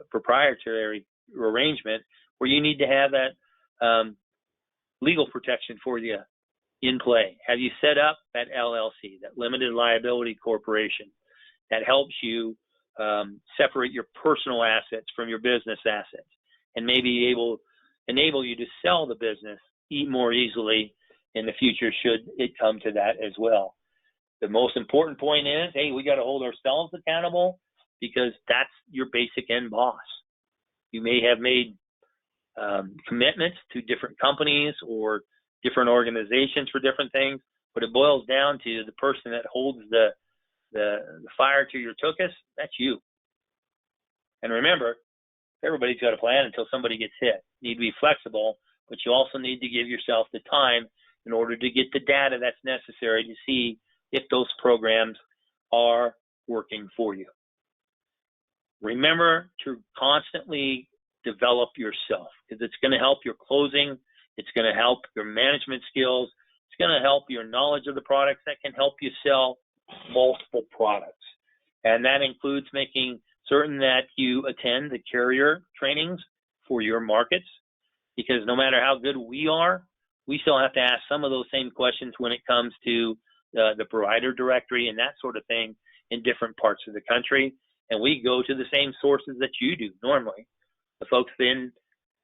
proprietary arrangement, where you need to have that legal protection for you in play? Have you set up that LLC, that limited liability corporation, that helps you separate your personal assets from your business assets, and maybe enable you to sell the business more easily in the future should it come to that as well? The most important point is, hey, we got to hold ourselves accountable, because that's your basic end boss. You may have made commitments to different companies or different organizations for different things, but it boils down to the person that holds the fire to your tuchus. That's you. And remember, everybody's got a plan until somebody gets hit. You need to be flexible, but you also need to give yourself the time in order to get the data that's necessary to see if those programs are working for you. Remember to constantly develop yourself, because it's going to help your closing, it's going to help your management skills, it's going to help your knowledge of the products that can help you sell multiple products. And that includes making certain that you attend the carrier trainings for your markets, because no matter how good we are, we still have to ask some of those same questions when it comes to the provider directory and that sort of thing in different parts of the country. And we go to the same sources that you do normally, the folks in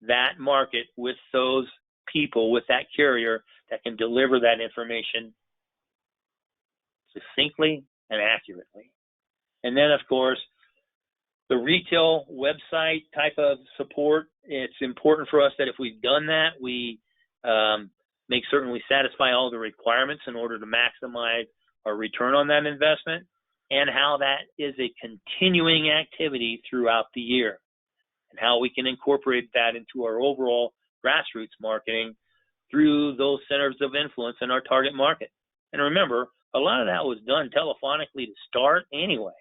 that market with those people, with that carrier that can deliver that information succinctly and accurately. And then, of course, the retail website type of support, it's important for us that if we've done that, we make certain we satisfy all the requirements in order to maximize our return on that investment, and how that is a continuing activity throughout the year, and how we can incorporate that into our overall grassroots marketing through those centers of influence in our target market. And remember, a lot of that was done telephonically to start anyway.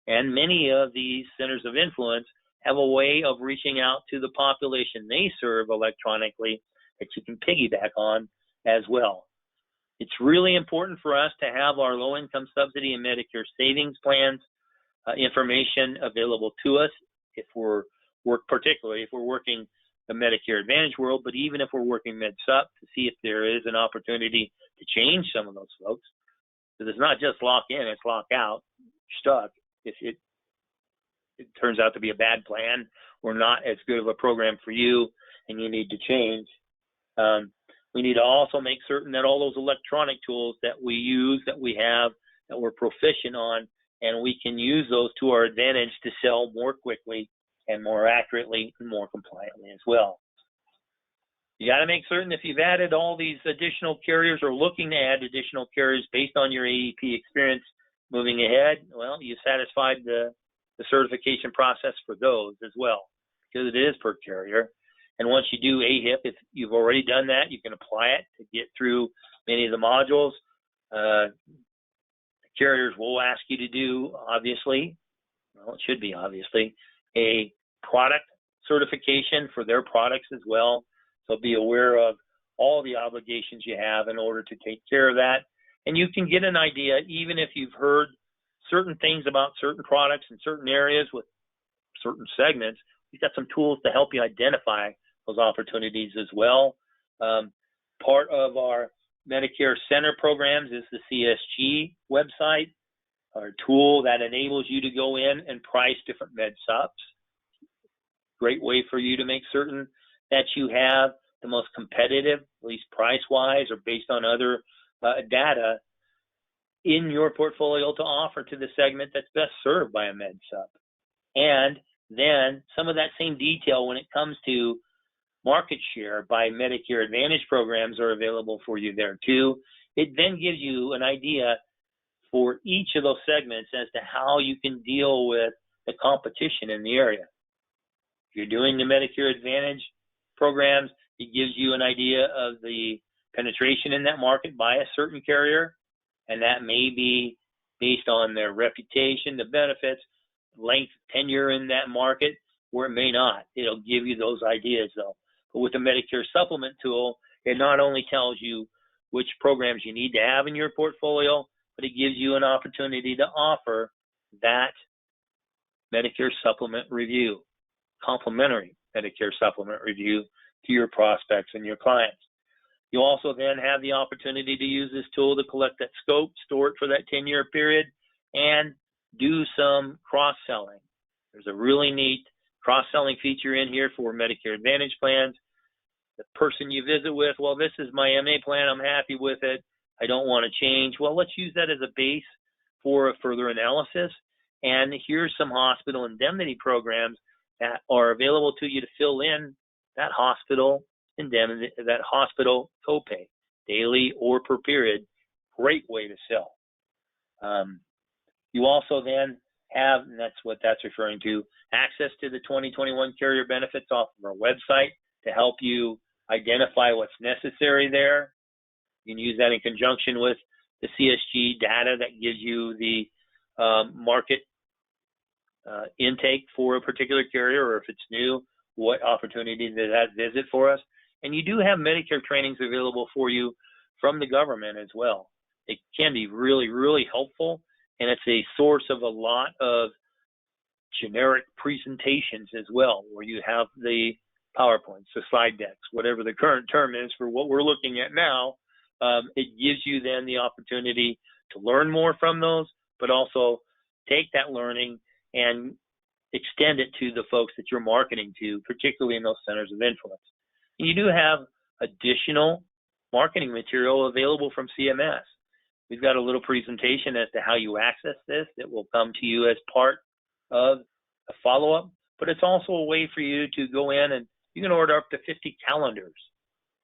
And many of these centers of influence have a way of reaching out to the population they serve electronically that you can piggyback on as well. It's really important for us to have our low-income subsidy and Medicare savings plans information available to us if we're particularly if we're working the Medicare Advantage world, but even if we're working Med-Sup, to see if there is an opportunity to change some of those folks. Because it's not just lock in, it's lock out. You're stuck. If it turns out to be a bad plan or not as good of a program for you and you need to change. We need to also make certain that all those electronic tools that we use, that we have, that we're proficient on, and we can use those to our advantage to sell more quickly and more accurately and more compliantly as well. You got to make certain if you've added all these additional carriers or looking to add additional carriers based on your AEP experience moving ahead, well, you satisfied the certification process for those as well, because it is per carrier. And once you do AHIP, if you've already done that, you can apply it to get through many of the modules. Carriers will ask you to do, obviously, well, it should be obviously, a product certification for their products as well. So be aware of all the obligations you have in order to take care of that. And you can get an idea, even if you've heard certain things about certain products in certain areas with certain segments, we've got some tools to help you identify those opportunities as well. Part of our Medicare Center programs is the CSG website, our tool that enables you to go in and price different Med-Sups. Great way for you to make certain that you have the most competitive, at least price-wise or based on other data, in your portfolio to offer to the segment that's best served by a Med-Sup. And then some of that same detail when it comes to market share by Medicare Advantage programs are available for you there too. It then gives you an idea for each of those segments as to how you can deal with the competition in the area. If you're doing the Medicare Advantage programs, it gives you an idea of the penetration in that market by a certain carrier, and that may be based on their reputation, the benefits, length, tenure in that market, or it may not. It'll give you those ideas though. But with the Medicare Supplement tool, it not only tells you which programs you need to have in your portfolio, but it gives you an opportunity to offer that Medicare Supplement review, complimentary Medicare Supplement review to your prospects and your clients. You also then have the opportunity to use this tool to collect that scope, store it for that 10-year period, and do some cross-selling. There's a really neat cross-selling feature in here for Medicare Advantage plans. The person you visit with, well, this is my MA plan, I'm happy with it, I don't want to change. Well, let's use that as a base for a further analysis. And here's some hospital indemnity programs that are available to you to fill in that hospital indemnity, that hospital copay, daily or per period. Great way to sell. You also then have, and that's what that's referring to, access to the 2021 carrier benefits off of our website to help you identify what's necessary there. You can use that in conjunction with the CSG data that gives you the market intake for a particular carrier, or if it's new, what opportunity did that visit for us. And you do have Medicare trainings available for you from the government as well. It can be really, really helpful, and it's a source of a lot of generic presentations as well, where you have the PowerPoints, the slide decks, whatever the current term is for what we're looking at now. It gives you then the opportunity to learn more from those, but also take that learning and extend it to the folks that you're marketing to, particularly in those centers of influence. And you do have additional marketing material available from CMS. We've got a little presentation as to how you access this that will come to you as part of a follow-up, but it's also a way for you to go in and you can order up to 50 calendars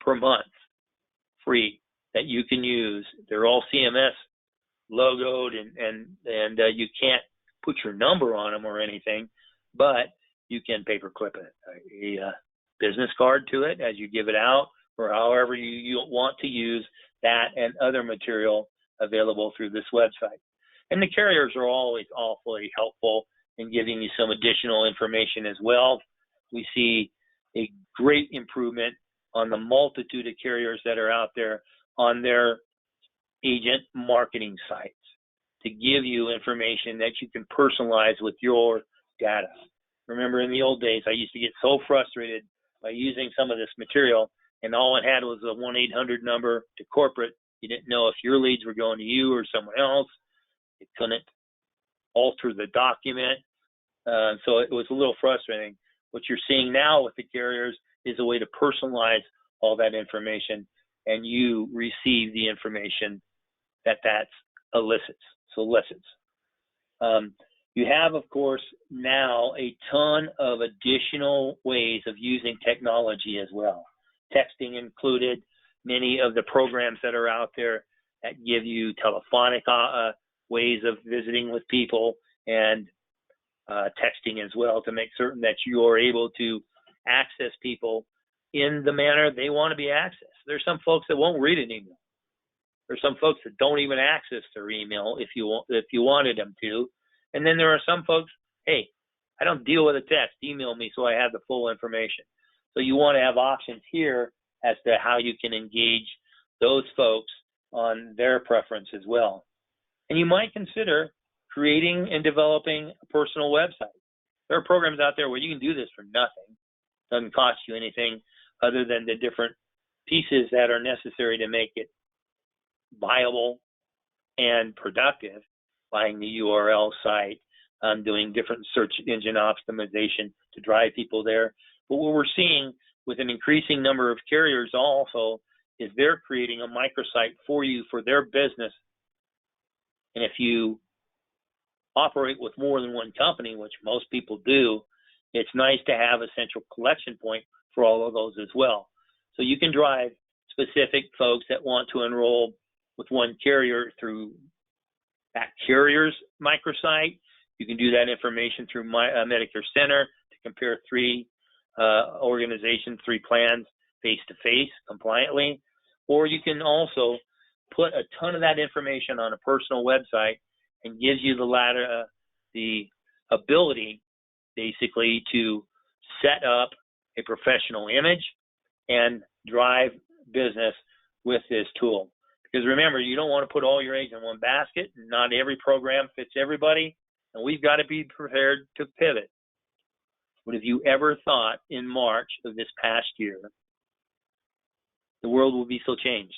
per month free that you can use. They're all CMS logoed and you can't put your number on them or anything, but you can paperclip a business card to it as you give it out, or however you want to use that and other material available through this website. And the carriers are always awfully helpful in giving you some additional information as well. We see a great improvement on the multitude of carriers that are out there on their agent marketing sites to give you information that you can personalize with your data. Remember, in the old days, I used to get so frustrated by using some of this material, and all it had was a 1-800 number to corporate. You didn't know if your leads were going to you or someone else. You couldn't alter the document. So it was a little frustrating. What you're seeing now with the carriers is a way to personalize all that information, and you receive the information that solicits. You have, of course, now a ton of additional ways of using technology as well. Texting included, many of the programs that are out there that give you telephonic ways of visiting with people, and texting as well, to make certain that you are able to access people in the manner they want to be accessed. There's some folks that won't read an email. There's some folks that don't even access their email if you wanted them to. And then there are some folks, hey, I don't deal with a text, email me so I have the full information. So you want to have options here as to how you can engage those folks on their preference as well. And you might consider creating and developing a personal website. There are programs out there where you can do this for nothing. It doesn't cost you anything other than the different pieces that are necessary to make it viable and productive, buying the URL site, doing different search engine optimization to drive people there. But what we're seeing with an increasing number of carriers also is they're creating a microsite for you for their business. And if you operate with more than one company, which most people do, it's nice to have a central collection point for all of those as well. So you can drive specific folks that want to enroll with one carrier through that carrier's microsite. You can do that information through Medicare Center to compare three organizations, three plans face-to-face compliantly. Or you can also put a ton of that information on a personal website and gives you the ability basically to set up a professional image and drive business with this tool. Because remember, you don't want to put all your eggs in one basket. Not every program fits everybody, and we've got to be prepared to pivot. But have you ever thought in March of this past year, the world will be so changed?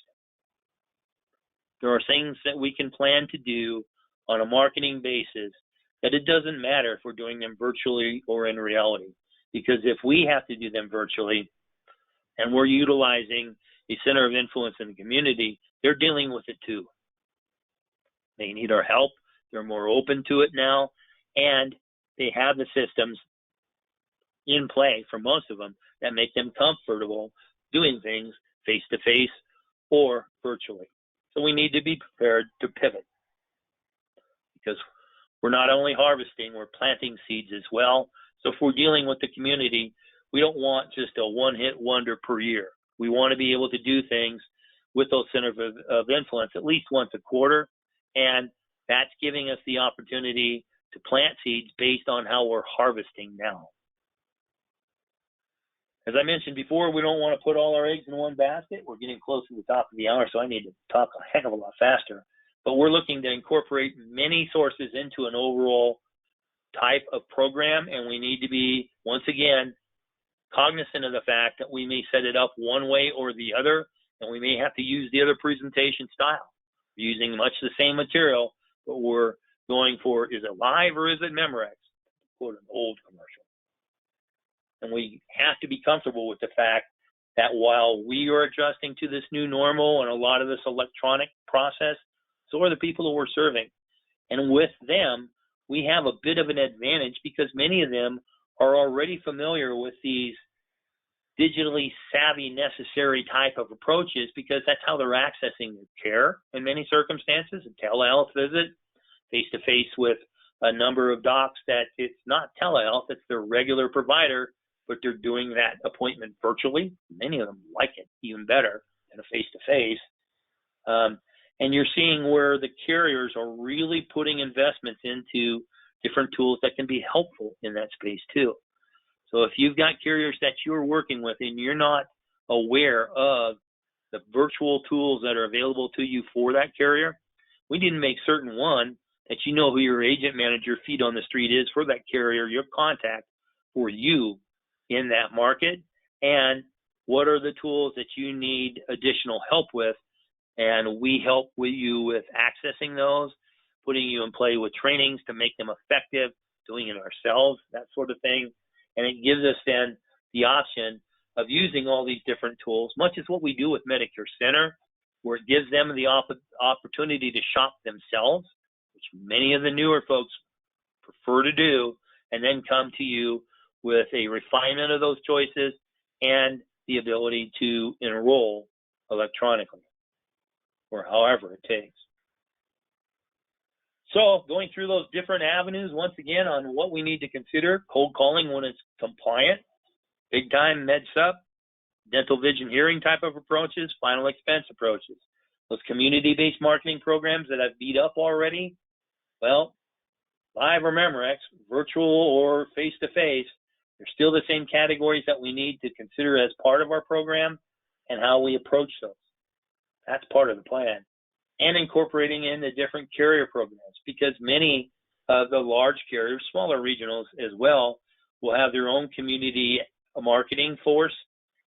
There are things that we can plan to do on a marketing basis that it doesn't matter if we're doing them virtually or in reality. Because if we have to do them virtually and we're utilizing a center of influence in the community, they're dealing with it too. They need our help. They're more open to it now, and they have the systems in play for most of them that make them comfortable doing things face-to-face or virtually. So we need to be prepared to pivot, because we're not only harvesting, we're planting seeds as well. So if we're dealing with the community, we don't want just a one-hit wonder per year. We want to be able to do things with those centers of influence at least once a quarter, and that's giving us the opportunity to plant seeds based on how we're harvesting now. As I mentioned before, we don't want to put all our eggs in one basket. We're getting close to the top of the hour, so I need to talk a heck of a lot faster. But we're looking to incorporate many sources into an overall type of program, and we need to be, once again, cognizant of the fact that we may set it up one way or the other, and we may have to use the other presentation style. We're using much the same material, but we're going for, is it live or is it Memorex? Quote an old commercial. And we have to be comfortable with the fact that while we are adjusting to this new normal and a lot of this electronic process, so are the people who we're serving. And with them, we have a bit of an advantage because many of them are already familiar with these digitally savvy, necessary type of approaches, because that's how they're accessing their care in many circumstances, a telehealth visit, face-to-face with a number of docs that it's not telehealth, it's their regular provider, but they're doing that appointment virtually. Many of them like it even better than a face-to-face. And you're seeing where the carriers are really putting investments into different tools that can be helpful in that space too. So if you've got carriers that you're working with and you're not aware of the virtual tools that are available to you for that carrier, we need to make certain, one, that you know who your agent manager feet on the street is for that carrier, your contact for you in that market, and what are the tools that you need additional help with. And we help with you with accessing those, putting you in play with trainings to make them effective, doing it ourselves, that sort of thing. And it gives us then the option of using all these different tools, much as what we do with Medicare Center, where it gives them the opportunity to shop themselves, which many of the newer folks prefer to do, and then come to you with a refinement of those choices and the ability to enroll electronically, or however it takes. So going through those different avenues, once again, on what we need to consider: cold calling when it's compliant, big time med sup, dental, vision, hearing type of approaches, final expense approaches. Those community-based marketing programs that I've beat up already, well, live or Memorex, virtual or face-to-face, they're still the same categories that we need to consider as part of our program and how we approach those. That's part of the plan. And incorporating in the different carrier programs, because many of the large carriers, smaller regionals as well, will have their own community marketing force,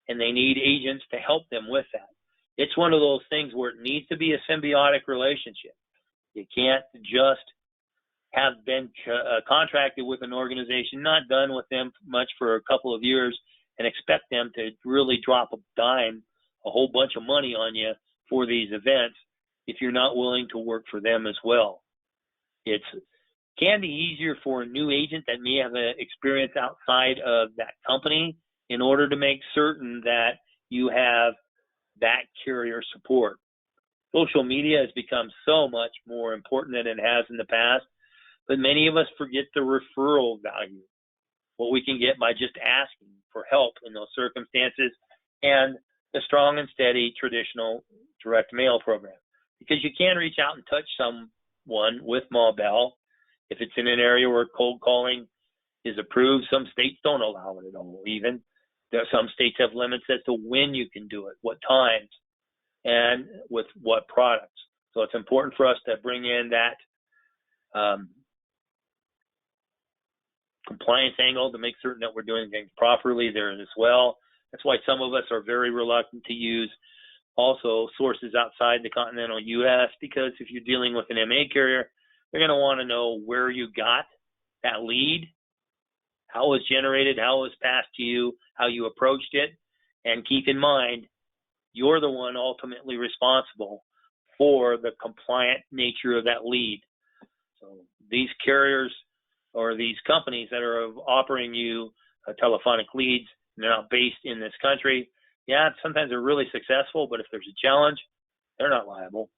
and they need agents to help them with that. It's one of those things where it needs to be a symbiotic relationship. You can't just have been contracted with an organization, not done with them much for a couple of years, and expect them to really drop a dime, a whole bunch of money on you for these events if you're not willing to work for them as well. It can be easier for a new agent that may have an experience outside of that company in order to make certain that you have that carrier support. Social media has become so much more important than it has in the past, but many of us forget the referral value, what we can get by just asking for help in those circumstances, and the strong and steady traditional direct mail program. Because you can reach out and touch someone with Mobile if it's in an area where cold calling is approved. Some states don't allow it at all even. Some states have limits as to when you can do it, what times, and with what products. So it's important for us to bring in that compliance angle to make certain that we're doing things properly there as well. That's why some of us are very reluctant to use also sources outside the continental U.S., because if you're dealing with an MA carrier, they're going to want to know where you got that lead, how it was generated, how it was passed to you, how you approached it, and keep in mind, you're the one ultimately responsible for the compliant nature of that lead. So these carriers or these companies that are offering you telephonic leads, and they're not based in this country. Yeah, sometimes they're really successful, but if there's a challenge, they're not liable.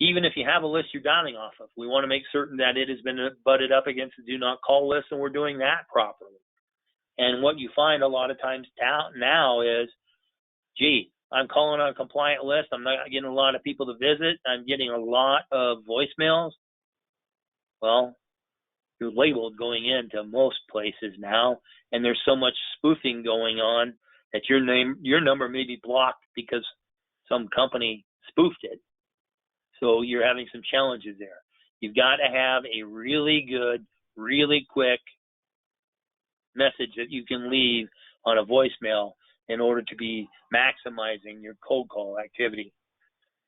Even if you have a list you're dialing off of, we want to make certain that it has been butted up against the do not call list, and we're doing that properly. And what you find a lot of times now is, gee, I'm calling on a compliant list. I'm not getting a lot of people to visit. I'm getting a lot of voicemails. Well, you're labeled going into most places now, and there's so much spoofing going on that your number may be blocked because some company spoofed it. So you're having some challenges there. You've got to have a really good, really quick message that you can leave on a voicemail in order to be maximizing your cold call activity.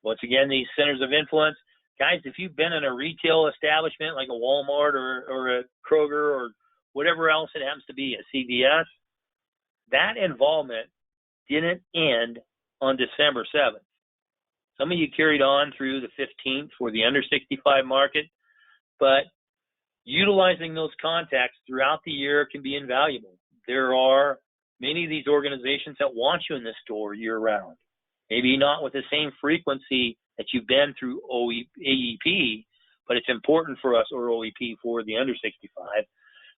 Once again, these centers of influence, guys, if you've been in a retail establishment like a Walmart or a Kroger or whatever else it happens to be, a CVS, that involvement didn't end on December 7th. Some of you carried on through the 15th for the under 65 market, but utilizing those contacts throughout the year can be invaluable. There are many of these organizations that want you in the store year-round. Maybe not with the same frequency that you've been through AEP, but it's important for us, or OEP for the under 65.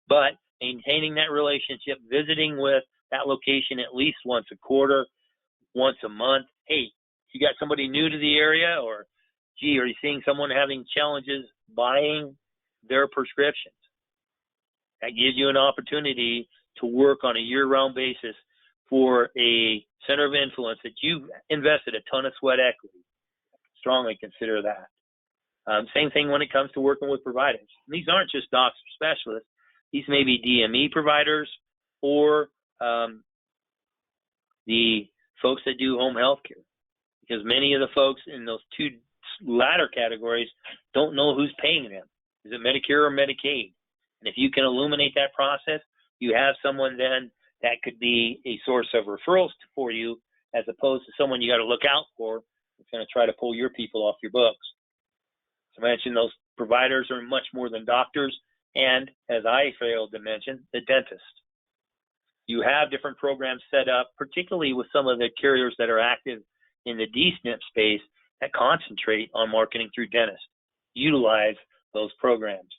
But maintaining that relationship, visiting with that location at least once a quarter, once a month. Hey, you got somebody new to the area, or gee, are you seeing someone having challenges buying their prescriptions? That gives you an opportunity to work on a year-round basis for a center of influence that you've invested a ton of sweat equity. Strongly consider that. Same thing when it comes to working with providers. And these aren't just docs or specialists. These may be DME providers or the folks that do home health care, because many of the folks in those two latter categories don't know who's paying them. Is it Medicare or Medicaid? And if you can illuminate that process, you have someone then that could be a source of referrals for you, as opposed to someone you got to look out for that's going to try to pull your people off your books. So I mentioned those providers are much more than doctors, and as I failed to mention, the dentist. You have different programs set up, particularly with some of the carriers that are active in the DSNP space that concentrate on marketing through dentists. Utilize those programs.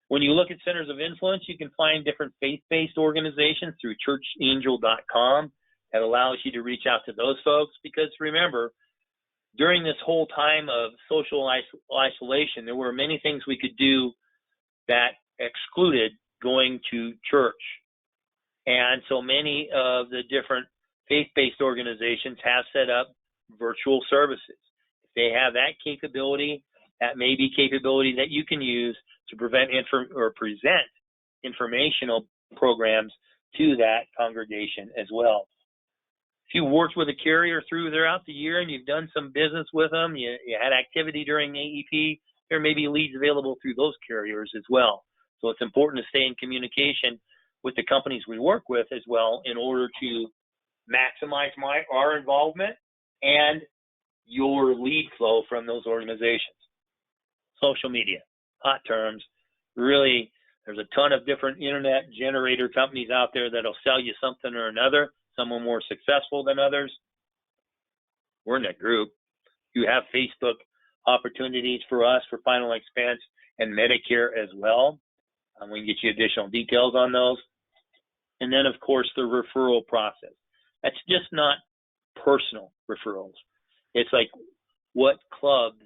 When you look at centers of influence, you can find different faith-based organizations through churchangel.com that allows you to reach out to those folks, because remember, during this whole time of social isolation, there were many things we could do that excluded going to church. And so many of the different faith-based organizations have set up virtual services. If they have that capability, that may be capability that you can use to present informational programs to that congregation as well. If you worked with a carrier throughout the year and you've done some business with them, you had activity during AEP, there may be leads available through those carriers as well. So it's important to stay in communication with the companies we work with as well in order to maximize our involvement and your lead flow from those organizations. Social media, hot terms. Really, there's a ton of different internet generator companies out there that'll sell you something or another. Some are more successful than others. We're in that group. You have Facebook opportunities for us for final expense and Medicare as well. We can get you additional details on those. And then, of course, the referral process. That's just not personal referrals. It's like, what clubs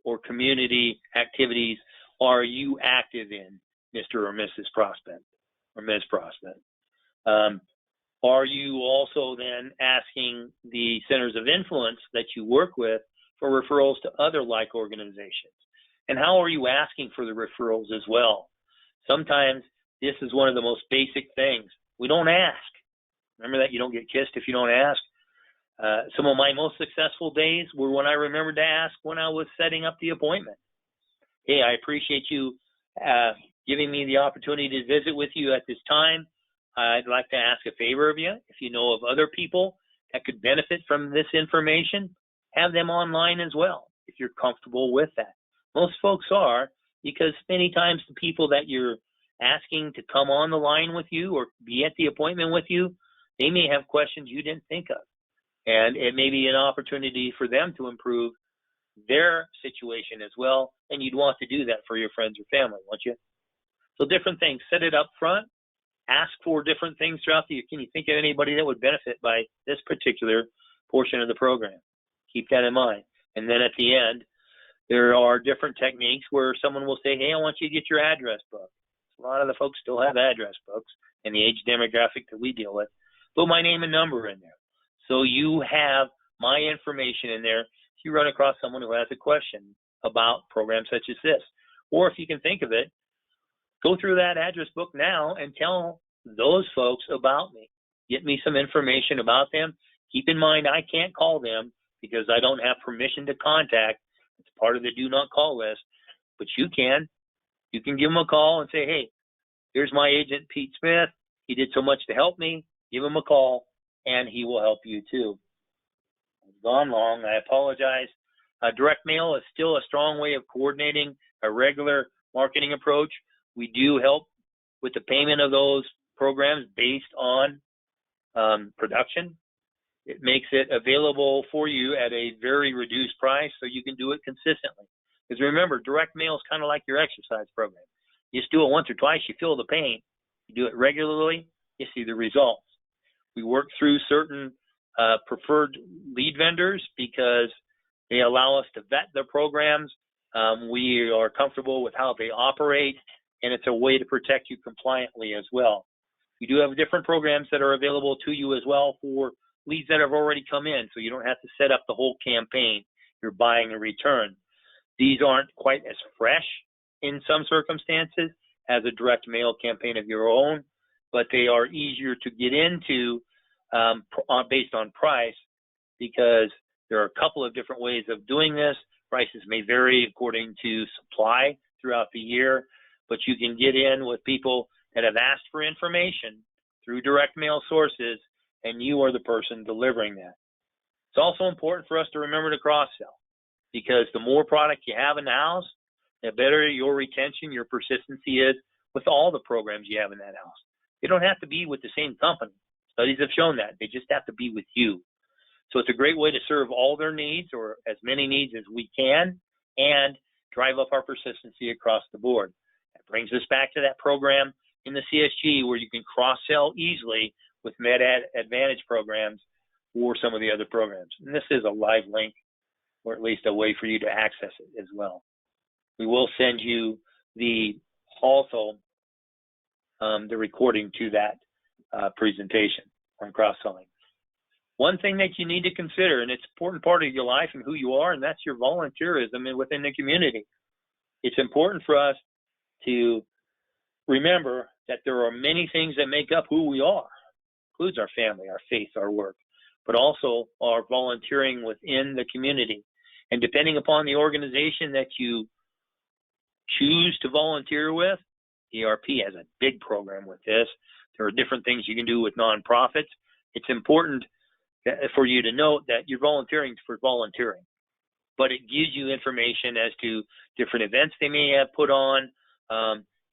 or community activities are you active in, Mr. or Mrs. Prospect or Ms. Prospect? Are you also then asking the centers of influence that you work with for referrals to other like organizations? And how are you asking for the referrals as well? Sometimes this is one of the most basic things. We don't ask. Remember that you don't get kissed if you don't ask. Some of my most successful days were when I remembered to ask when I was setting up the appointment. Hey, I appreciate you giving me the opportunity to visit with you at this time. I'd like to ask a favor of you. If you know of other people that could benefit from this information, have them online as well, if you're comfortable with that. Most folks are, because many times the people that you're asking to come on the line with you or be at the appointment with you, they may have questions you didn't think of. And it may be an opportunity for them to improve their situation as well. And you'd want to do that for your friends or family, won't you? So different things. Set it up front. Ask for different things throughout the year. Can you think of anybody that would benefit by this particular portion of the program? Keep that in mind. And then at the end, there are different techniques where someone will say, hey, I want you to get your address book. A lot of the folks still have address books in the age demographic that we deal with. Put my name and number in there. So you have my information in there if you run across someone who has a question about programs such as this. Or if you can think of it, go through that address book now and tell those folks about me. Get me some information about them. Keep in mind, I can't call them because I don't have permission to contact. It's part of the do not call list, but you can. You can give them a call and say, hey, here's my agent, Pete Smith. He did so much to help me. Give him a call, and he will help you too. I've gone long. I apologize. Direct mail is still a strong way of coordinating a regular marketing approach. We do help with the payment of those programs based on production. It makes it available for you at a very reduced price so you can do it consistently. Because remember, direct mail is kind of like your exercise program. You just do it once or twice, you feel the pain. You do it regularly, you see the results. We work through certain preferred lead vendors because they allow us to vet their programs. We are comfortable with how they operate, and it's a way to protect you compliantly as well. We do have different programs that are available to you as well for leads that have already come in, so you don't have to set up the whole campaign. You're buying a return. These aren't quite as fresh in some circumstances as a direct mail campaign of your own, but they are easier to get into based on price because there are a couple of different ways of doing this. Prices may vary according to supply throughout the year, but you can get in with people that have asked for information through direct mail sources, and you are the person delivering that. It's also important for us to remember to cross-sell because the more product you have in the house, the better your retention, your persistency is with all the programs you have in that house. They don't have to be with the same company. Studies have shown that. They just have to be with you. So it's a great way to serve all their needs or as many needs as we can and drive up our persistency across the board. That brings us back to that program in the CSG where you can cross-sell easily with Med Advantage programs or some of the other programs. And this is a live link or at least a way for you to access it as well. We will send you the recording to that presentation on cross-selling. One thing that you need to consider, and it's an important part of your life and who you are, and that's your volunteerism within the community. It's important for us to remember that there are many things that make up who we are. Includes our family, our faith, our work, but also our volunteering within the community. And depending upon the organization that you choose to volunteer with, ERP has a big program with this. There are different things you can do with nonprofits. It's important for you to note that you're volunteering for volunteering, but it gives you information as to different events they may have put on.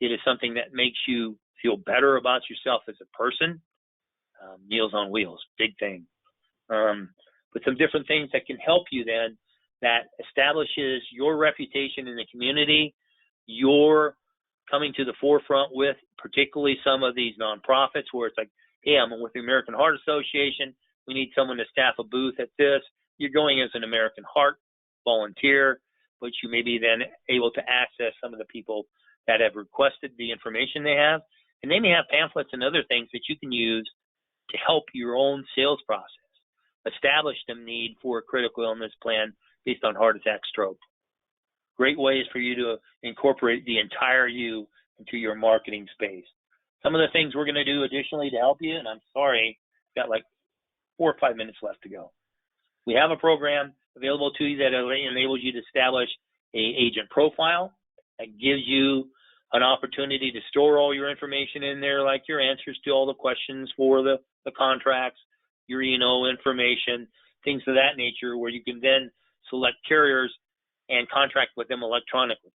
It is something that makes you feel better about yourself as a person. Meals on Wheels, big thing. But some different things that can help you then that establishes your reputation in the community. You're coming to the forefront with particularly some of these nonprofits where it's like, hey, I'm with the American Heart Association. We need someone to staff a booth at this. You're going as an American Heart volunteer, but you may be then able to access some of the people that have requested the information they have. And they may have pamphlets and other things that you can use to help your own sales process. Establish the need for a critical illness plan based on heart attack, stroke. Great ways for you to incorporate the entire you into your marketing space. Some of the things we're going to do additionally to help you, and I'm sorry, got like 4 or 5 minutes left to go. We have a program available to you that enables you to establish an agent profile that gives you an opportunity to store all your information in there, like your answers to all the questions for the contracts, your E&O information, things of that nature, where you can then select carriers and contract with them electronically.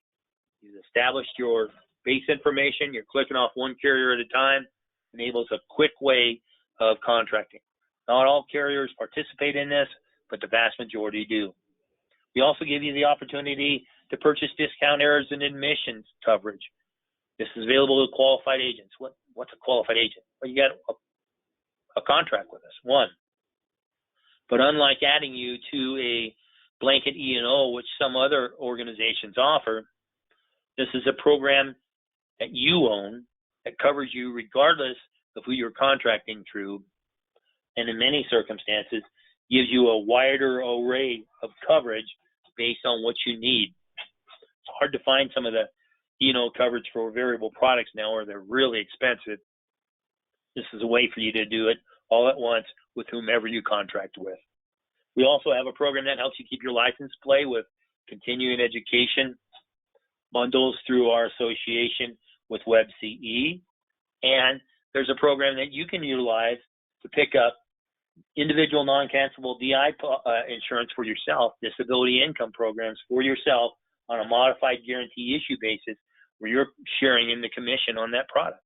You've established your base information. You're clicking off one carrier at a time. Enables a quick way of contracting. Not all carriers participate in this, but the vast majority do. We also give you the opportunity to purchase discount errors and admissions coverage. This is available to qualified agents. What's a qualified agent? Well, you got a contract with us, one. But unlike adding you to a blanket E&O, which some other organizations offer, this is a program that you own that covers you regardless of who you're contracting through, and in many circumstances gives you a wider array of coverage based on what you need. It's hard to find some of the E&O coverage for variable products now, or they're really expensive. This is a way for you to do it all at once with whomever you contract with. We also have a program that helps you keep your license play with continuing education bundles through our association with WebCE. And there's a program that you can utilize to pick up individual non-cancelable DI insurance for yourself, disability income programs for yourself on a modified guarantee issue basis where you're sharing in the commission on that product.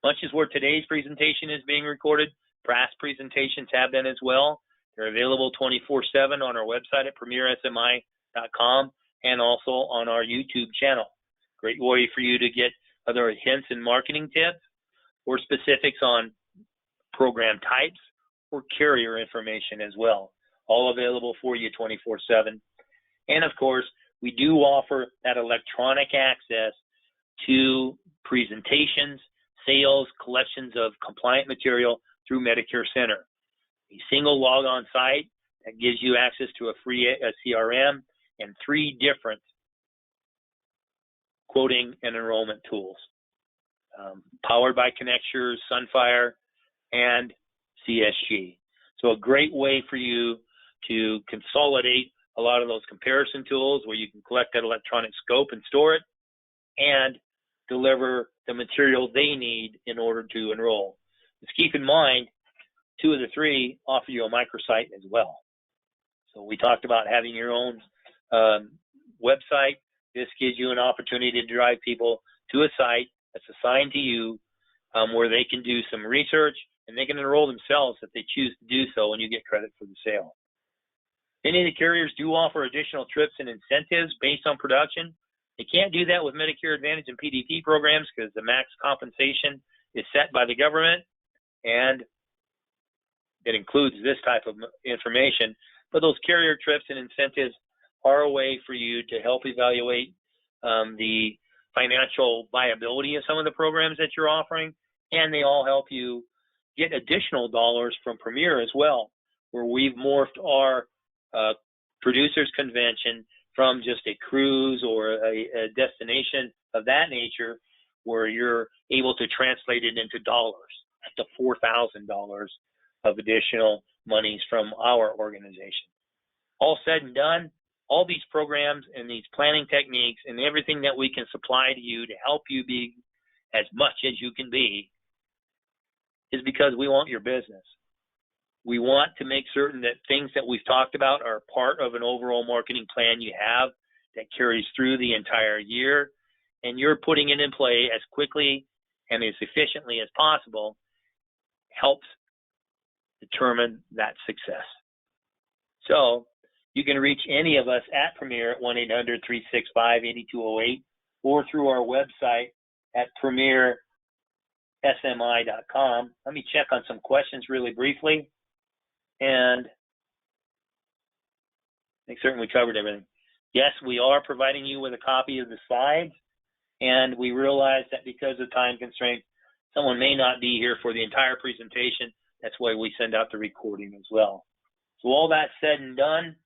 Much as where today's presentation is being recorded, past presentations have been as well. They're available 24/7 on our website at premiersmi.com and also on our YouTube channel. Great way for you to get other hints and marketing tips or specifics on program types or carrier information as well. All available for you 24/7. And of course, we do offer that electronic access to presentations, sales, collections of compliant material through Medicare Center. A single log-on site that gives you access to a free CRM and 3 different quoting and enrollment tools, powered by Connectures, Sunfire, and CSG. So a great way for you to consolidate a lot of those comparison tools where you can collect that electronic scope and store it and deliver the material they need in order to enroll. Just keep in mind, 2 of the 3 offer you a microsite as well. So we talked about having your own website. This gives you an opportunity to drive people to a site that's assigned to you where they can do some research and they can enroll themselves if they choose to do so, and you get credit for the sale. Many of the carriers do offer additional trips and incentives based on production. They can't do that with Medicare Advantage and PDP programs because the max compensation is set by the government, and it includes this type of information. But those carrier trips and incentives are a way for you to help evaluate the financial viability of some of the programs that you're offering, and they all help you get additional dollars from Premier as well, where we've morphed our producers convention from just a cruise or a destination of that nature, where you're able to translate it into dollars, up to $4,000 of additional monies from our organization. All said and done, all these programs and these planning techniques and everything that we can supply to you to help you be as much as you can be is because we want your business. We want to make certain that things that we've talked about are part of an overall marketing plan you have that carries through the entire year, and you're putting it in play as quickly and as efficiently as possible helps determine that success. So you can reach any of us at Premier at 1-800-365-8208 or through our website at premiersmi.com. Let me check on some questions really briefly, and make certain we covered everything. Yes, we are providing you with a copy of the slides, and we realize that because of time constraints, someone may not be here for the entire presentation. That's why we send out the recording as well. So all that said and done,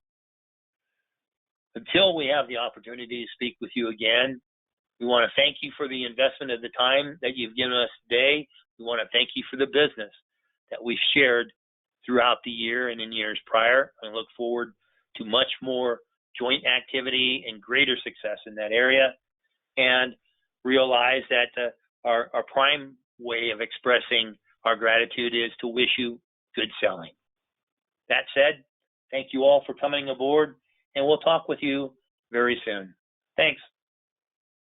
until we have the opportunity to speak with you again, we want to thank you for the investment of the time that you've given us today. We want to thank you for the business that we've shared throughout the year and in years prior. I look forward to much more joint activity and greater success in that area, and realize that our prime way of expressing our gratitude is to wish you good selling. That said, thank you all for coming aboard, and we'll talk with you very soon. Thanks.